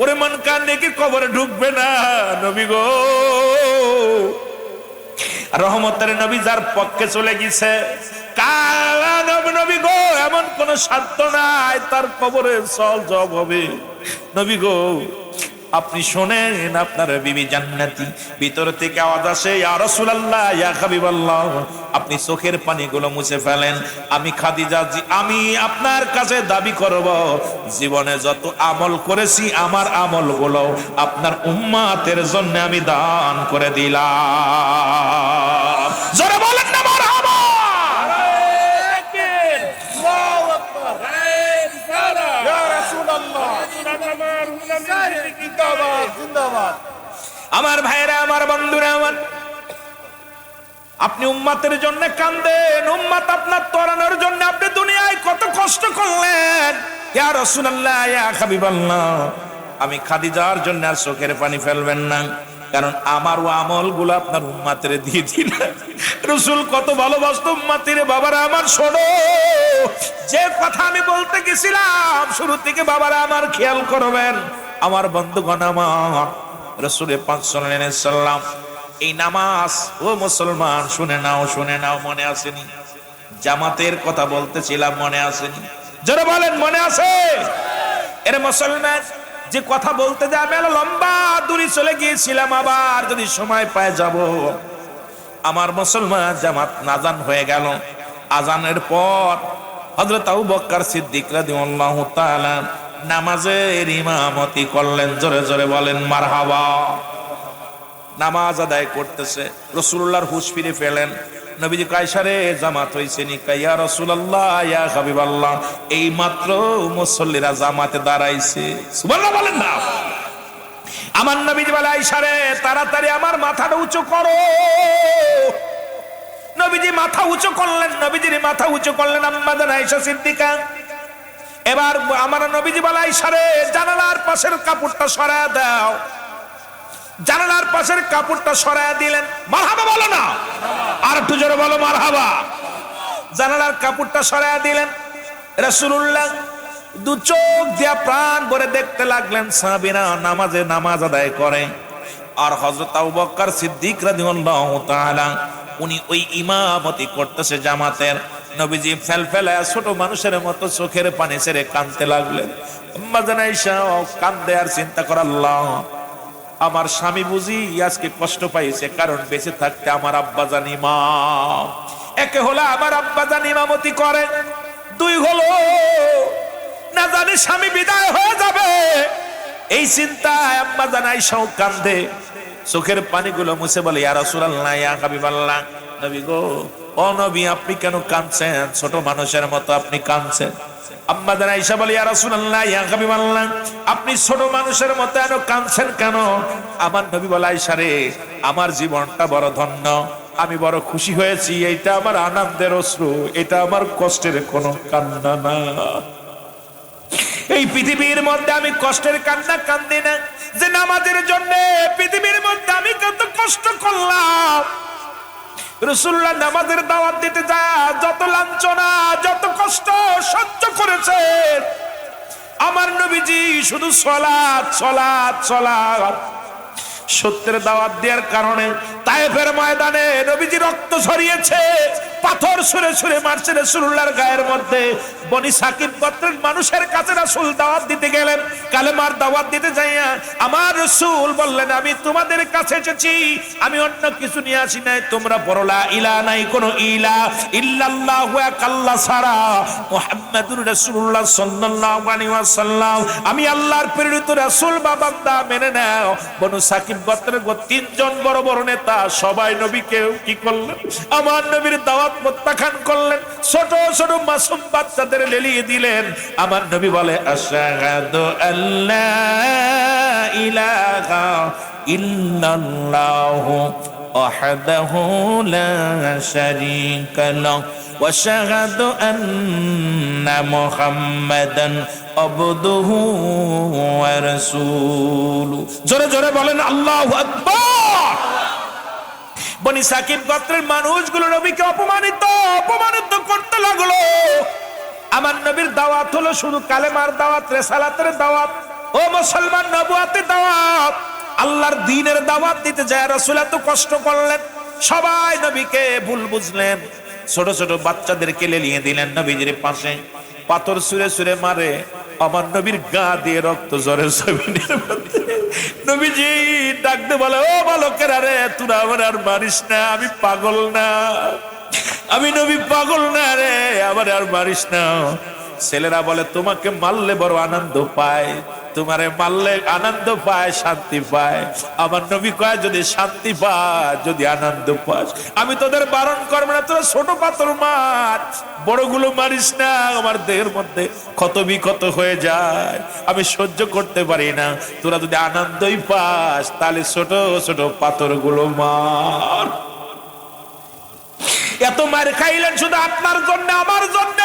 ওরে মন কান নেকি কবরে ঢুকবে না। নবী গো, রহমতের নবী যার পক্ষে চলে গেছে, কালা নবী গো, এমন কোন সাধ্য নাই তার কবরে সওয়াল জবাব হবে। নবী গো, আপনি শোনেন, আপনার বিবি জান্নাতি। ভিতর থেকে আওয়াজ আসে, ইয়া রাসূলুল্লাহ, ইয়া হাবিবাল্লাহ, আপনি চোখের পানিগুলো মুছে ফেলেন। আমি খাদিজা, আমি আপনার কাছে দাবি করব, জীবনে যত আমল করেছি আমার আমলগুলো আপনার উম্মতের জন্য আমি দান করে দিলাম। জোরে বলেন না মারহাবা। আল্লাহু আকবার। ইয়া রাসূলুল্লাহ, আমার ভাইরা, আমার বন্ধুরা, আমার আপনি উম্মতের জন্য কাঁদেন, উম্মত আপনার তরানোর জন্য আপনি দুনিয়ায় কত কষ্ট করলেন। ইয়া রাসূলুল্লাহ, ইয়া হাবিবাল্লাহ, আমি খাদিজার জন্য আর চোখের পানি ফেলবেন না, কারণ আমার ও আমলগুলো আপনার উম্মতের দিয়ে দিলেন। রাসূল কত ভালোবাসতো উম্মতের। বাবারা আমার, শোনো, যে কথা আমি বলতে গেছিলাম শুরু থেকে, বাবারা আমার খেয়াল করবেন। আমার বন্ধুগণ, আমার রাসূলের পাক সাল্লাল্লাহু আলাইহি সাল্লাম এই নামাজ, ও মুসলমান শুনে নাও, শুনে নাও, মনে আসেনি? জামাতের কথা বলতেছিলাম, মনে আসেনি? যারা বলেন মনে আছে? এর মুসলমান, যে কথা বলতে যে আমি লম্বা দূরে চলে গিয়েছিলাম, আবার যদি সময় পায় যাব। আমার মুসলমান, জামাত আযান হয়ে গেল। আযানের পর হযরত আবু বকর সিদ্দিক রাদিয়াল্লাহু তাআলা নামাজের ইমামতি করলেন। জোরে জোরে বলেন মারহাবা। নামাজ আদায় করতেছে, রাসূলুল্লাহর হুঁশ ফিরে ফেলেন। নবীজি কায়সারে জামাত হইছে নি? ইয়া রাসূলুল্লাহ, ইয়া হাবিবাল্লাহ, এই মাত্র মুসল্লিরা জামাতে দাঁড়াইছে। সুবহানাল্লাহ বলেন না? আমার নবীজি বলে, আয়েশারে তাড়াতাড়ি আমার মাথাটা উঁচু করো। নবীজি মাথা উঁচু করলেন, নবীজির মাথা উঁচু করলেন আম্মা জান আয়েশা সিদ্দিকা। এবার আমার নবীজি বলে, আয়েশারে জানালার পাশের কাপড়টা সরায় দাও। জানালার পাশের কাপড়টা সরায় দিলেন। মারহাবা বলো না? আর একটু জোরে বলো মারহাবা। জানালার কাপড়টা সরায় দিলেন। রাসূলুল্লাহ দু চোখ দিয়া প্রাণ ভরে দেখতে লাগলেন সাহাবীরা নামাজ আদায় করে। আর হযরত আবু বকর সিদ্দিক রাদিয়াল্লাহু তাআলা উনি ওই ইমামতি করতেছে জামাতের। নবীজি ফেলফেলায়া ছোট মানুষের মতো চোখের পানি ছেড়ে কাঁদতে লাগলেন। আম্মা জান আয়েশা কাঁদে আর চিন্তা করে, আল্লাহ, আমার স্বামী বুঝি আজকে কষ্ট পাইছে, কারণ বেঁচে থাকতে আমার আব্বাজান ইমাম। একে হলো আমার আব্বাজান ইমামতি করে, দুই হলো না জানি স্বামী বিদায় হয়ে যাবে, এই চিন্তায় আম্মাজান আয়েশাও কাঁদে। চোখের পানিগুলো মুছে বলে, ইয়া রাসূলুল্লাহ, ইয়া হাবিবাল্লাহ, নবী গো, ও নবী, আপনি কেন কাঁদছেন? ছোট মানুষের মতো আপনি কাঁদছেন। আম্মা জান আয়েশা বলে, ইয়া রাসূলুল্লাহ, ইয়া হাবিবাল্লাহ, আপনি ছোট মানুষের মতো এত কাঁদছেন কেন? আমার নবী বলে, আয়েশা রে, আমার জীবনটা বড় ধন্য, আমি বড় খুশি হয়েছি, এইটা আমার আনন্দের অশ্রু, এটা আমার কষ্টের কোনো কান্না না। এই পৃথিবীর মধ্যে আমি কষ্টের কান্না কান্দি না, যে নামাজের জন্য পৃথিবীর মধ্যে আমি কত কষ্ট করলাম। রাসূলুল্লাহ নামাজের দাওয়াত দিতে যায় যত লাঞ্ছনা, যত কষ্ট সহ্য করেছেন, আমার নবীজি শুধু সালাত সালাত সালাত। সত্যের দাওয়াত দেওয়ার কারণে তায়েফের ময়দানে নবীজি রক্ত ঝরিয়েছে, পাথর ছুঁড়ে ছুঁড়ে মারছে রাসূলুল্লাহর গায়ের মধ্যে। বনি সাকিব গোত্রের মানুষের কাছে রাসূল দাওয়াত দিতে গেলেন, কালেমার দাওয়াত দিতে যাইয়া আমার রাসূল বললেন, আমি তোমাদের কাছে এসেছি, আমি অন্য কিছু নিয়ে আসি নাই। তোমরা বলো লা ইলাহা, নাই কোনো ইলাহ ইল্লাল্লাহু, এক আল্লাহ ছাড়া, মুহাম্মাদুর রাসূলুল্লাহ সাল্লাল্লাহু আলাইহি ওয়াসাল্লাম আমি আল্লাহর প্রেরিত রাসূল বা বান্দা, মেনে নাও। বনু সাকিব গোত্রের তিনজন বড় বড় নেতা সবাই নবীকে কি করলেন? আমার নবীর দাওয়াত প্রত্যাখ্যান করলেন। ছোট ছোট মাসুম বাচ্চাদের লেলিয়ে দিলেন। আমার নবী বলে, আশহাদু আল্লা ইলাহা ইল্লাল্লাহু ওয়াহদাহু লা শারীকা লাহু ওয়া আশহাদু আন্না মুহাম্মাদান আবদুহু ওয়া রাসূলুহু। জোরে জোরে বলেন আল্লাহু আকবার। বনি সাকিব গোত্রের মানুষগুলো নবীকে অপমানিত করতে লাগলো। আমার নবীর দাওয়াত হলো শুধু কালেমার দাওয়াত, রিসালাতের দাওয়াত, ও মুসলমান, নবুয়তের দাওয়াত, আল্লাহর দ্বীনের দাওয়াত দিতে যায় রাসূল এত কষ্ট করলেন। সবাই নবীকে ভুল বুঝলেন, ছোট ছোট বাচ্চাদেরকে লেলিয়ে দিলেন নবীজির পাশে, পাথর ছুঁড়ে ছুঁড়ে মারে। আমার নবীর গা দিয়ে রক্ত ঝরে জমিনের মধ্যে। নবীজি ডাকতে বলে, ও বালকেরা রে, তোরা আমার আর মারিস না, আমি পাগল না, আমি নবী পাগল না রে, আমার আর মারিস না। ছেলেরা বলে, তোমাকে মারলে বড় আনন্দ পায়, তোমারে মারলে আনন্দ পায়, শান্তি পায়। আমার নবী কয়, যদি শান্তি পায়, যদি আনন্দ পাস, আমি তোদের বারণ করবো না, তোরা ছোট পাথর মার, বড়গুলো মারিস না, আমার দেহের মধ্যে ক্ষত বিক্ষত হয়ে যায়, আমি সহ্য করতে পারি না। তোরা যদি আনন্দই পাস, তাহলে ছোট ছোট পাথরগুলো মার। এত মার খাইলেন শুধু আপনার জন্য, আমার জন্য।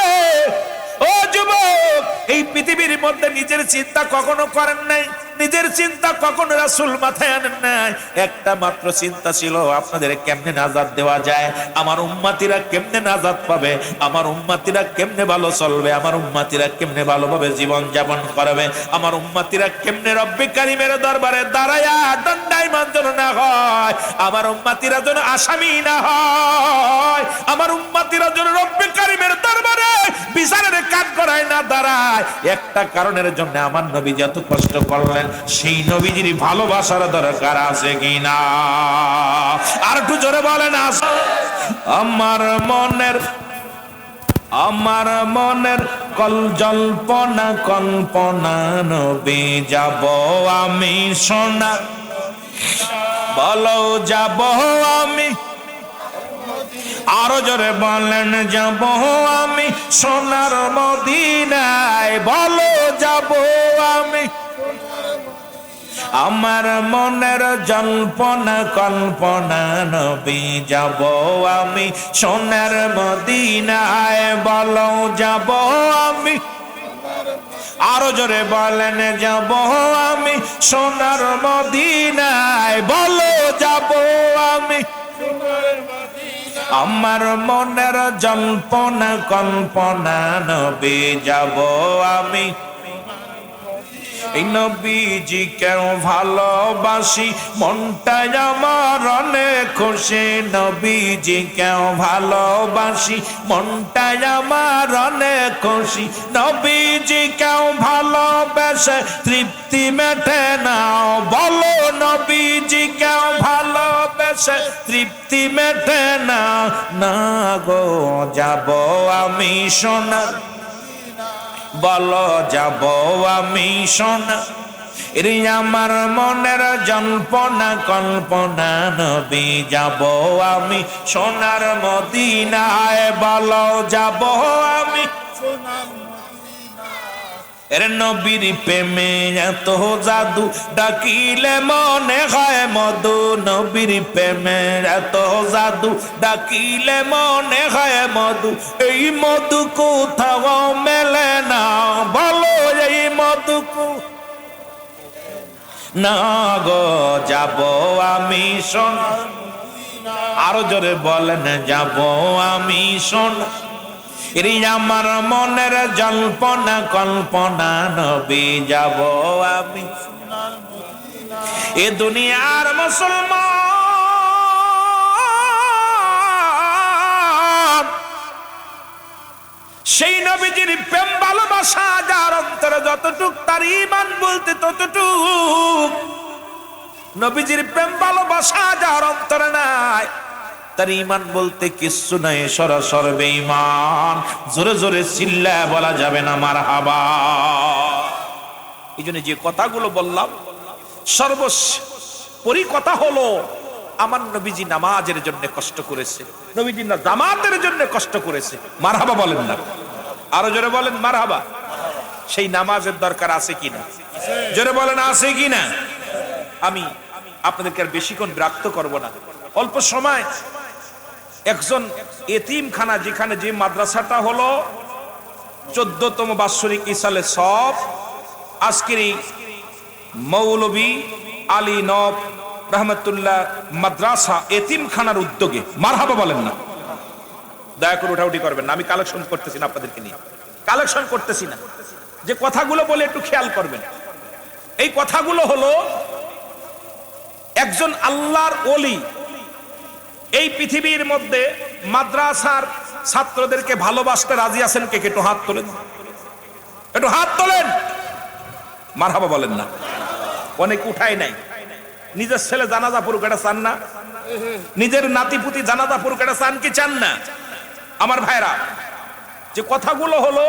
ও যুবক, এই পৃথিবীর মধ্যে নিজের চিন্তা কখনো করেন নাই, নিজের চিন্তা কখনো রাসূল মাথায় আনেন নাই। একটা মাত্র চিন্তা ছিল, আপনাদের কেমনে নাজাত দেওয়া যায়, আমার উম্মতিরা কেমনে নাজাত পাবে, আমার উম্মতিরা কেমনে ভালো চলবে, আমার উম্মতিরা কেমনে ভালোভাবে জীবন যাপন করবে, আমার উম্মতিরা কেমনে রব্বে কারীমের দরবারে দাঁড়ায়া দণ্ডায়মান যেন না হয়, আমার উম্মতিরা যেন আসামি না হয়, আমার উম্মতিরা যেন রব্বে কারীমের দরবারে বিচারের কাঠ গড়ায় না দাঁড়ায়। একটা কারণের জন্য আমার নবী যত কষ্ট করলেন, সেই নবীজির ভালোবাসার দরকার আছে কিনা? আর একটু জোরে বলেন আছে। আমার মনের জল্পনা কল্পনা নবী যাব আমি সোনা, বলো যাব আমি, আরো জোরে বলেন, যাব আমি সোনার মদিনায়, বলো যাব আমি। আমার মনের জল্পনা কল্পনা নবী যাব আমি সোনার মদিনায়, বলো যাব আমি। আরো জোরে বলেন, যাব আমি সোনার মদিনায়, বলো যাব আমি। আমার মনের জল্পনা কল্পনা নবী যাব আমি। এই নবীজি কেউ ভালোবাসি, মনটাই আমার অনেক খুশি, নবীজি কেউ ভালোবাসি, মনটাই আমার অনেক খুশি, নবীজি কেউ ভালোবেসে তৃপ্তি মেটে না, বলো নবীজি কেউ ভালোবেসে তৃপ্তি মেটে না, না গো যাব আমি সোনার, বলো যাব আমি সোনা। রে আমার মনের জল্পনা কল্পনা নবী যাব আমি সোনার মদিনায়, বলো যাব আমি। এর নবীর প্রেমে এত জাদু, ডাকিলে মনে হয় মধু, নবীর প্রেমে এত জাদু, ডাকিলে মনে হয় মধু, এই মধু কোথাও মেলে না, বলো এই মধু না গো যাব আমি সোনা। আরো জোরে বলেন, যাব আমি সোনা। রে আমার মনের জল্পনা কল্পনা নবী যাব আমি। এ দুনিয়ার মুসলমান সেই নবীজির প্রেম ভালোবাসা যার অন্তরে যতটুক, তার ঈমান বলতে ততটুক। নবীজির প্রেম ভালোবাসা যার অন্তরে নাই, তার ঈমান বলতে কিচ্ছু নাই, সরাসরি বেঈমান। জোরে জোরে চিল্লায় বলা যাবে না মারহাবা। এই জন্য যে কথাগুলো বললাম সর্বোপরি কথা হলো, আমার নবীজি নামাজের জন্য কষ্ট করেছে, নবীজি জামাতের জন্য কষ্ট করেছে। মারহাবা বলেন না, আরো জোরে বলেন মারহাবা। সেই নামাজের দরকার আছে কিনা? জোরে বলেন আছে কিনা? আমি আপনাদেরকে আর বেশিক্ষণ বিরক্ত করব না। অল্প সময় একজন এতিমখানা, যেখানে যে মাদ্রাসাটা হলো 14তম বাৎসরিক ইসালে সব, আজকের এই মৌলভী আলী নব রহমতুল্লাহ মাদ্রাসা এতিমখানার উদ্যোগে, মারহাবা বলেন না। দয়া করে উঠাউঠি করবেন না, আমি কালেকশন করতেছি না, আপনাদেরকে নিয়ে কালেকশন করতেছি না। যে কথাগুলো বলে একটু খেয়াল করবেন। এই কথাগুলো হলো, একজন আল্লাহর ওলি এই পৃথিবীর মধ্যে মাদ্রাসার ছাত্রদেরকে ভালোবাসতে রাজি আছেন কে? একটু হাত তোলেন, একটু হাত তোলেন। মারহাবা বলেন না। অনেক উঠায় নাই। নিজের ছেলে জানাজা পড়ুক, এটা চান না? নিজের নাতিপুতি জানাজা পড়ুক, এটা চান কি চান না? আমার ভাইরা, যে কথাগুলো হলো,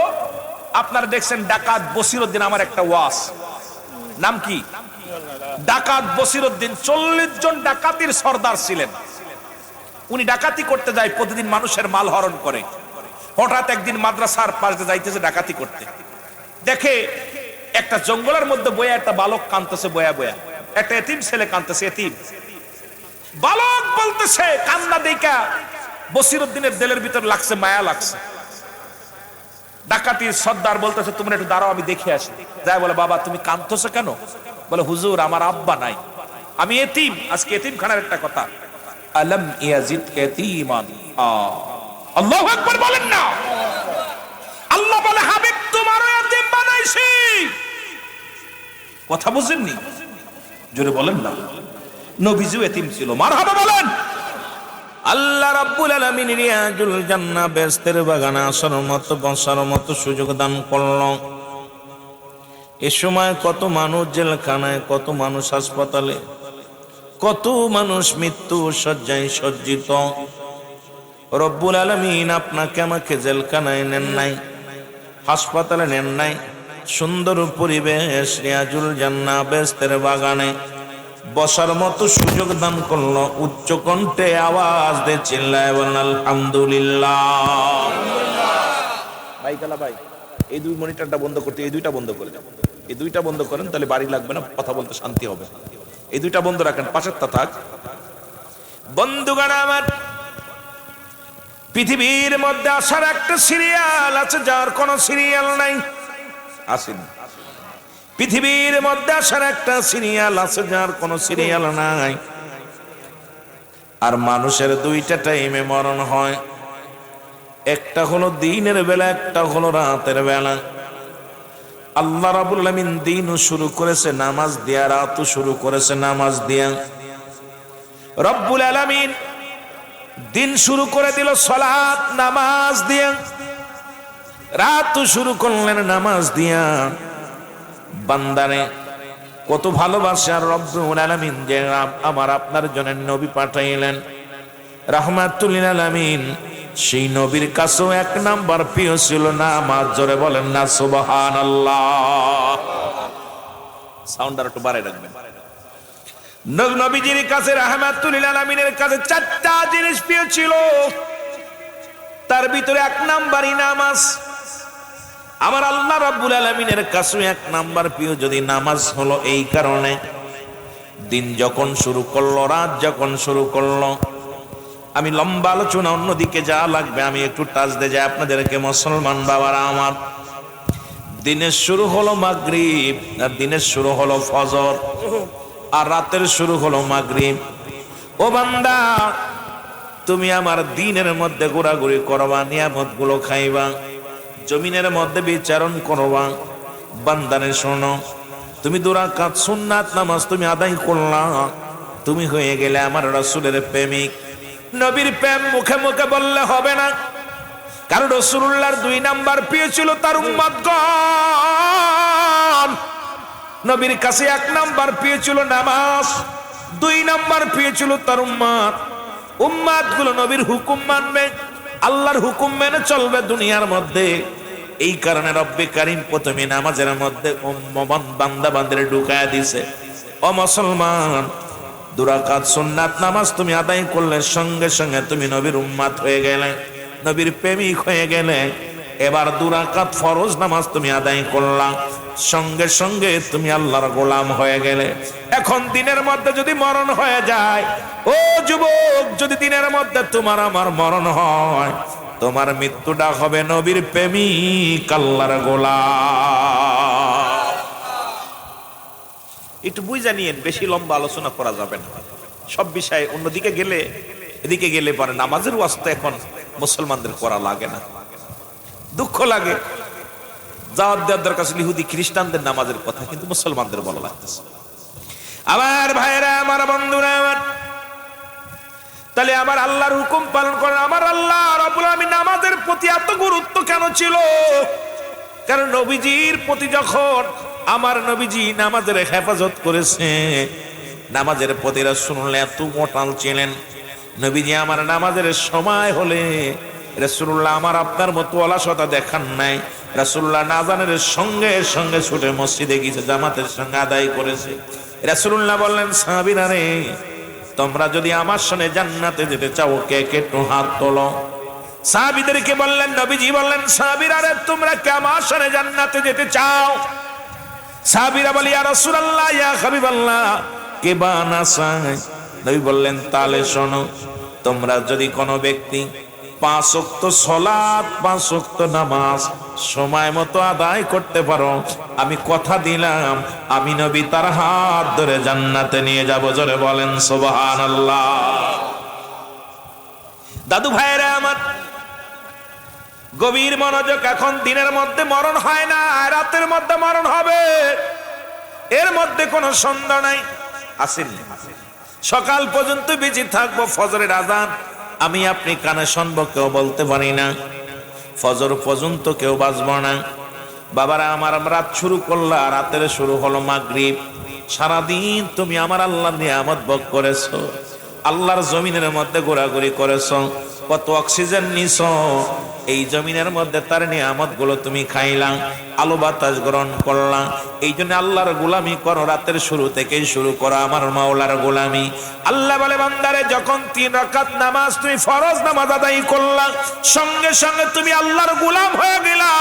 আপনারা দেখছেন ডাকাত বসিরউদ্দিন, আমার একটা ওয়াজ, নাম কি? ডাকাত বসিরউদ্দিন 40 জন ডাকাতির সর্দার ছিলেন। উনি ডাকাতি করতে যায়, প্রতিদিন মানুষের মাল হরণ করে। হঠাৎ একদিন মাদ্রাসার পাশে যাইতেছে ডাকাতি করতে, দেখে একটা জঙ্গলের মধ্যে বয়া একটা বালক কাঁদতেছে, বয়া বয়া একটা এতিম ছেলে কাঁদতেছে। এতিম বালক বলতেছে, কান্না দেখা বসিরউদ্দিনের দিলের ভিতর লাগছে, মায়া লাগছে। ডাকাতির সর্দার বলতেছে, তোমরা একটু দাঁড়াও, আমি দেখে আসি। যাই বলে, বাবা তুমি কাঁদতেছো কেন? বলে, হুজুর আমার আব্বা নাই, আমি এতিম। আজকে এতিমখানার একটা কথা, আলম ইয়াজিদ ইয়াতীমান। আল্লাহু আকবার বলেন না। আল্লাহ বলে, হাবিব তোমারও এতিম বানাইছি। কথা বুঝেননি? জোরে বলেন না। নবীজিও এতিম ছিল। মারহাবা বলেন। আল্লাহ রাব্বুল আলামিন রিয়াজুল জান্নাহ বেহেশতের বাগানে আসার মতো বসার মতো সুযোগ দান করল। এ সময় কত মানুষ জেলখানায়, কত মানুষ হাসপাতালে, কত মানুষ মৃত্যু শয্যায় সজ্জিত। রব্বুল আলামিন আপনাকে আমাকে জেলখানায় নেন নাই, হাসপাতালে নেন নাই, সুন্দর পরিবেশ রিয়াজুল জান্নাহ বেহেশতের বাগানে বসার মতো সুযোগ দান করলো। উচ্চ কণ্ঠে আওয়াজ দিয়ে চিল্লায় বলেন আলহামদুলিল্লাহ। ভাই কালা ভাই, এই দুই মনিটরটা বন্ধ করতে, এই দুইটা বন্ধ করে দেন, এই দুইটা বন্ধ করেন, তাহলে বাড়ি লাগবে না, কথা বলতে শান্তি হবে। এই দুইটা বন্ধ রাখেন, পাশেরটা থাক। বন্ধুগণ আমার, পৃথিবীর মধ্যে আসার একটা সিরিয়াল আছে, যার কোনো সিরিয়াল নাই। আসেন, পৃথিবীর মধ্যে আসার একটা সিরিয়াল আছে, যার কোনো সিরিয়াল নাই। আর মানুষের দুইটা টাইমে মরণ হয়, একটা হলো দিনের বেলা, একটা হলো রাতের বেলা। আল্লাহ রাব্বুল আলামিন দিনও শুরু করেছে নামাজ দিয়া, রাতও শুরু করেছে নামাজ দিয়া। রব্বুল আলামিন দিন শুরু করে দিল সালাত নামাজ দিয়া, রাতও শুরু করলেন নামাজ দিয়া। বান্দারে কত ভালোবাসে আর রব্বুল আলামিন যে আমার আপনার জন্য নবী পাঠাইলেন রাহমাতুল লিল আলামিন। সেই নবীর কাছেও এক নাম্বার প্রিয় ছিল নামাজ। জোরে বলেন না সুবহানাল্লাহ। সাউন্ড আর একটু বাড়ায় রাখবেন। নবীজির কাছে রাহমাতুল লিল আলামিনের কাছে 4টা জিনিস প্রিয় ছিল, তার ভিতরে এক নাম্বারই নামাজ। আমার আল্লাহ রাব্বুল আলামিনের কাছে এক নাম্বার প্রিয় যদি নামাজ হলো। এই কারণে দিন যখন শুরু করলো, রাত যখন শুরু করলো, আমি লম্বা আলোচনা অন্যদিকে যা লাগবে আমি একটু টাচ দিয়ে যাই আপনাদেরকে। মুসলমান বাবারা আমার, দিনের শুরু হলো মাগরিব, আর দিনের শুরু হলো ফজর, আর রাতের শুরু হলো মাগরিব। ও বান্দা, তুমি আমার দিনের মধ্যে ঘোরাঘুরি করবা, নিয়ামত গুলো খাইবা, জমিনের মধ্যে বিচারণ করবা। বান্দারে শোনো, তুমি 2 রাকাত সুন্নাত নামাজ তুমি আদায় করলা, তুমি হয়ে গেলে আমার রাসূলের প্রেমিক। নবীর প্রেম মুখে মুখে বললে হবে না, কারণ রাসূলুল্লাহর 2 নাম্বার প্রিয় ছিল তার উম্মতগণ। নবীর কাছে 1 নাম্বার প্রিয় ছিল নামাজ, 2 নাম্বার প্রিয় ছিল তার উম্মত। উম্মতগুলো নবীর হুকুম মানবে, আল্লাহর হুকুম মেনে চলবে দুনিয়ার মধ্যে। এই কারণে রব্বে কারীম প্রথমে নামাজের মধ্যে বান্দা বান্দারে ঢুকায়া দিছে। ও মুসলমান, 2 রাকাত সুন্নাত নামাজ তুমি আদায় করলে সঙ্গে সঙ্গে তুমি নবীর উম্মত হয়ে গেলে, নবীর প্রেমিক হয়ে গেলে। এবার 2 রাকাত ফরজ নামাজ তুমি আদায় করলা, সঙ্গে সঙ্গে তুমি আল্লাহর গোলাম হয়ে গেলে। এখন দিনের মধ্যে যদি মরণ হয়ে যায়, ও যুবক, যদি দিনের মধ্যে তোমার আমার মরণ হয়, তোমার মৃত্যুটা হবে নবীর প্রেমিক আল্লাহর গোলাম। একটু বুঝা নিয়েন, বেশি লম্বা আলোচনা করা যাবে না সব বিষয়ে। অন্যদিকে গেলে এদিকে গেলে পারে নামাজের ওয়াস্তে এখন মুসলমানদের করা লাগে না, দুঃখ লাগে। জাওয়াত দেওয়ার দরকার ছিল ইহুদি খ্রিস্টানদের নামাজের কথা, কিন্তু মুসলমানদের বলা লাগতেছে। আমার ভাইরা, আমার বন্ধুরা, আমার তাহলে আমার আল্লাহর হুকুম পালন করেন। আমার আল্লাহ রাব্বুল আলামিন নামাজের প্রতি এত গুরুত্ব কেন ছিল? কারণ নবীজির প্রতি যখন আমার নবীজি নামাজের হেফাজত করেছে, নামাজের প্রতি রাসূলুল্লাহ এত মোটাল ছিলেন। নবীজি আমার নামাজের সময় হলে রাসূলুল্লাহ আমার আপনার মতো অলসতা দেখান নাই। রাসূলুল্লাহ নাজানের সঙ্গে সঙ্গে ছুটে মসজিদে গিয়েছে, জামাতের সঙ্গে আদায় করেছে। রাসূলুল্লাহ বললেন, সাহাবীরা রে, তোমরা যদি আমার সঙ্গে জান্নাতে যেতে চাও, কে কে একটু হাত তোলো। সাহাবীদেরকে বললেন, নবীজি বললেন, সাহাবীরা রে, তোমরা কে আমার সঙ্গে জান্নাতে যেতে চাও? সাহাবীরা বলে, ইয়া রাসূলুল্লাহ, ইয়া হাবিবাল্লাহ, কে বা না চায়? নবী বললেন, তাহলে শোনো, তোমরা যদি কোনো ব্যক্তি 5 ওয়াক্ত সালাত, 5 ওয়াক্ত নামাজ সময় মতো আদায় করতে পারো, আমি কথা দিলাম আমি নবী তার হাত ধরে জান্নাতে নিয়ে যাব। জোরে বলেন সুবহানাল্লাহ। দাদু ভাইরা আমার, গভীর মনোযোগ। এখন দিনের মধ্যে মরণ হয় না, রাতের মধ্যে মরণ হবে, এর মধ্যে কোনো সন্দেহ নাই। আসেন, সকাল পর্যন্ত বেঁচে থাকবো, ফজরের আজান আমি আপনি কানে শুনবো, কেউ বলতে পারি না। ফজর পর্যন্ত কেউ বাঁচবো না। বাবারা আমার, রাত শুরু করলা, রাতের শুরু হলো মাগরিব। সারাদিন তুমি আমার আল্লাহর নিয়ামত ভোগ করেছো, আল্লাহর জমিনের মধ্যে ঘোরাঘুরি করেছো, কত অক্সিজেন নিছো, এই জমিনের মধ্যে তার নিয়ামত গুলো তুমি খাইলাম, আলো বাতাস গ্রহণ করলাম। এই জন্য আল্লাহর গোলামি করো, রাতের শুরু থেকেই শুরু করো আমার মাওলার গোলামি। আল্লাহ বলে, বান্দারে, যখন 3 রাকাত নামাজ তুমি ফরজ নামাজ আদায় করলা, সঙ্গে সঙ্গে তুমি আল্লাহর গোলাম হয়ে গেলা।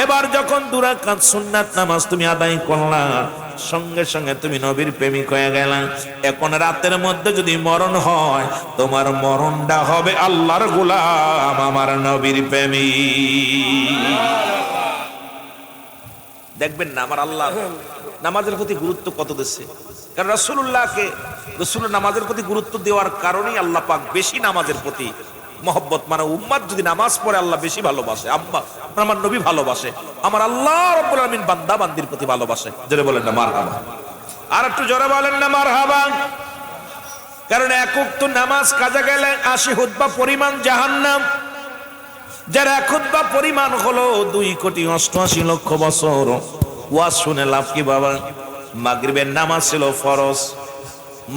এবার যখন 2 রাকাত সুন্নাত নামাজ তুমি আদায় করলা, সঙ্গে সঙ্গে তুমি নবীর প্রেমিক হয়ে গেলা। এখন রাতের মধ্যে যদি মরণ হয়, তোমার মরণটা হবে আল্লাহর গোলাম, আমার নবীর প্রেমিক। দেখবেন না আমার আল্লাহ নামাজের প্রতি গুরুত্ব কত দিচ্ছে। কারণ রাসূলুল্লাহকে, রাসূলের নামাজের প্রতি গুরুত্ব দেওয়ার কারণেই আল্লাহ পাক বেশি নামাজের প্রতি মহব্বত, মানে উম্মত যদি নামাজ পড়ে আল্লাহ বেশি ভালোবাসে। আমার নবী ভালোবাসে, আমার আল্লাহ রাব্বুল আলামিন বান্দা বান্দির প্রতি ভালোবাসে। জোরে বলেন না মারহাবা। আর একটু জোরে বলেন না মারহাবা। কারণ 1 ওয়াক্ত নামাজ কাজা গেলে 80 খুতবা পরিমাণ জাহান্নাম। যার 1 খুতবা পরিমাণ হলো 2,88,00,000 বছর। ওয়াজ শুনে লাভ কি বাবা? মাগরিবের নামাজ ছিল ফরজ,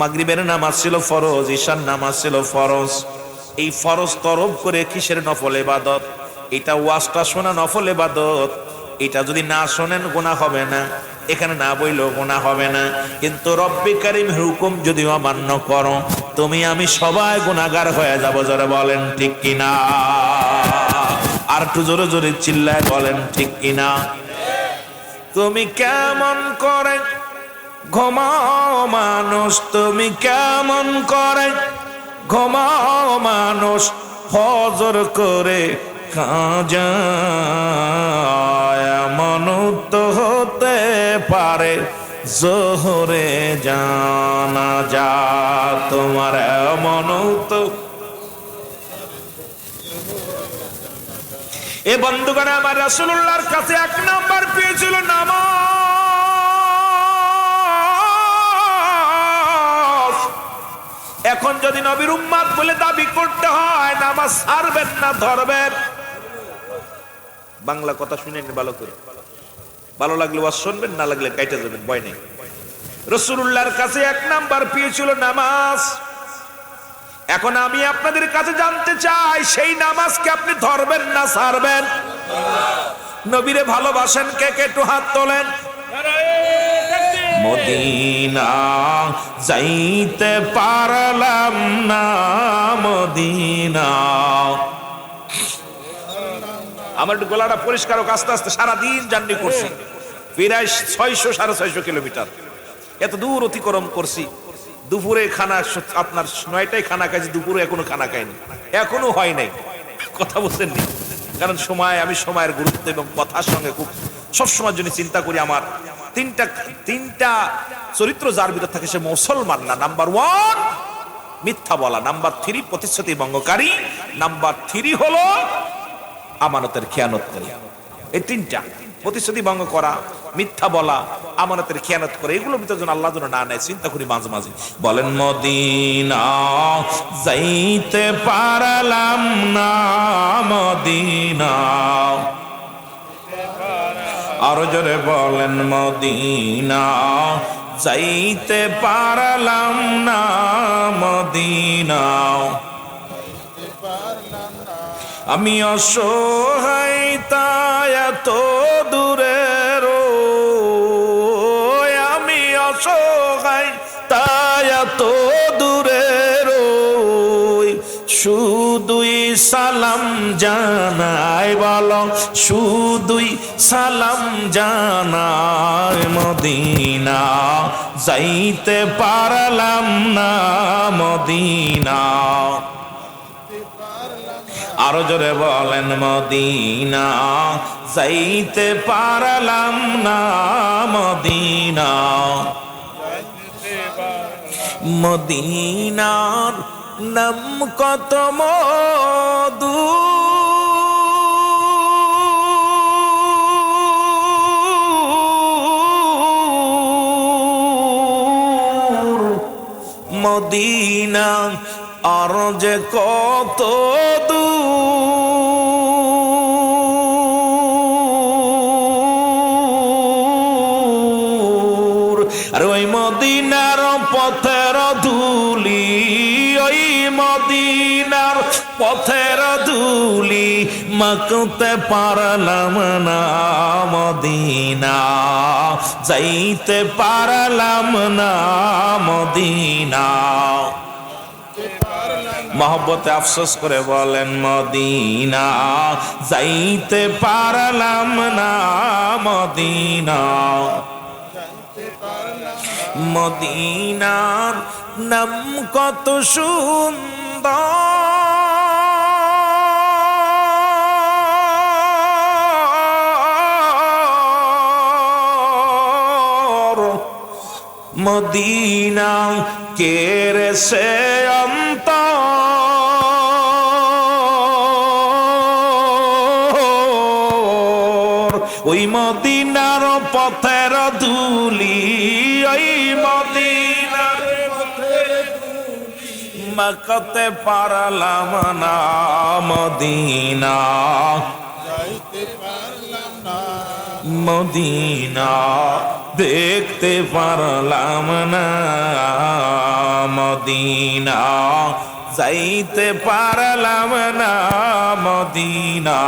মাগরিবের নামাজ ছিল ফরজ, ঈশার নামাজ ছিল ফরজ। এই ফরজ তরফ করে কিসের নফল ইবাদত? এটা ওয়াজটা শোনা নফল ইবাদত। এটা যদি না শোনেন গুনাহ হবে না, এখানে না বইলেও গুনাহ হবে না। কিন্তু রব্বে কারীমের হুকুম যদি অমান্য করো, তুমি আমি সবাই গুনাহগার হয়ে যাব। জোরে বলেন ঠিক কিনা? আর একটু জোরে জোরে চিল্লায় বলেন ঠিক কিনা? তুমি কেমন করে ঘুমাও মানুষ, তুমি কেমন করে ঘুমাও মানুষ, ফজর করে কাজা এমন তো হতে পারে জোহরে জানাজা তোমার, এমন তো। এ বন্ধুগণ আমার, রাসূলুল্লাহর কাছে 1 নাম্বার পেয়েছিল নামাজ। এখন যদি নবীর উম্মত বলে দাবি করতে হয়, নামাজ ছাড়বেন না ধরবেন? বাংলা কথা শুনেন ভালো করে, ভালো লাগলে ওয়াজ শুনবেন, না লাগলে কাইটা যাবেন, ভয় নেই। রাসূলুল্লাহর কাছে এক নাম্বার প্রিয় ছিল নামাজ। এখন আমি আপনাদের কাছে জানতে চাই, সেই নামাজকে আপনি ধরবেন না ছাড়বেন? নবীরে ভালোবাসেন কে কে একটু হাত তোলেন। মদিনা যাইতে পারলাম না, মদিনা। আমার একটু গলাটা পরিষ্কার হোক, আস্তে আস্তে সারাদিন জার্নি করছি, প্রায় 600-650 কিলোমিটার, এত দূর অতিক্রম করছি। দুপুরে খানা আপনার 9টায় খানা খাইছি, দুপুরে এখনো খানা খাইনি, এখনো হয় নাই। কথা বলছেন নি? কারণ আমি সময়ের গুরুত্ব এবং কথার সঙ্গে খুব সবসময়ের জন্য চিন্তা করি। আমার তিনটা চরিত্র যার ভিতর থাকে সে মুসলমান না। নাম্বার 1 মিথ্যা বলা, নাম্বার 3 প্রতিশ্রুতি ভঙ্গকারী, নাম্বার 3 হলো আমানতের খেয়ানতকারী। এই তিনটা, প্রতিশ্রুতি ভঙ্গ করা, মিথ্যা বলা, আমানতের খেয়ানত করে, এগুলোর ভিতর যেন আল্লাহ যেন না নেয়, চিন্তা করি মাঝে মাঝে। বলেন মদিনা যাইতে পারলাম না, মদিনা। আরো জোরে বলেন মদিনা যাইতে পারলাম না, মদিনা। আমি অসহায় তাই এত দূরে রই, আমি অসহায় তাই এত দূরে রই, শুধুই সালাম জানাই, বলো শুধুই সালাম জানাই, মদিনা যাইতে পারলাম না, মদিনা। আরো জোরে বলেন মদিনা যাইতে পারলাম না, মদিনা। মদিনার নাম কত মধু, মদিনা আর যে কত দূর, আর ওই মদিনার পথের ধুলি, ওই মদিনার পথের ধুলি মাখতে পারলাম না, মদিনা যাইতে পারলাম না, মদিনা। মহব্বতে আফসোস করে বলেন মদিনা যাইতে পারলাম না, মদিনা। মদিনার নাম কত সুন্দর, মদিনা কেরে সে ওই মদিনার পথের ধুলি, ওই মদিনার মাখতে পারলাম না, মদিনা মদিনা দেখতে পারলাম না, মদিনা যাইতে পারলাম না, মদিনা।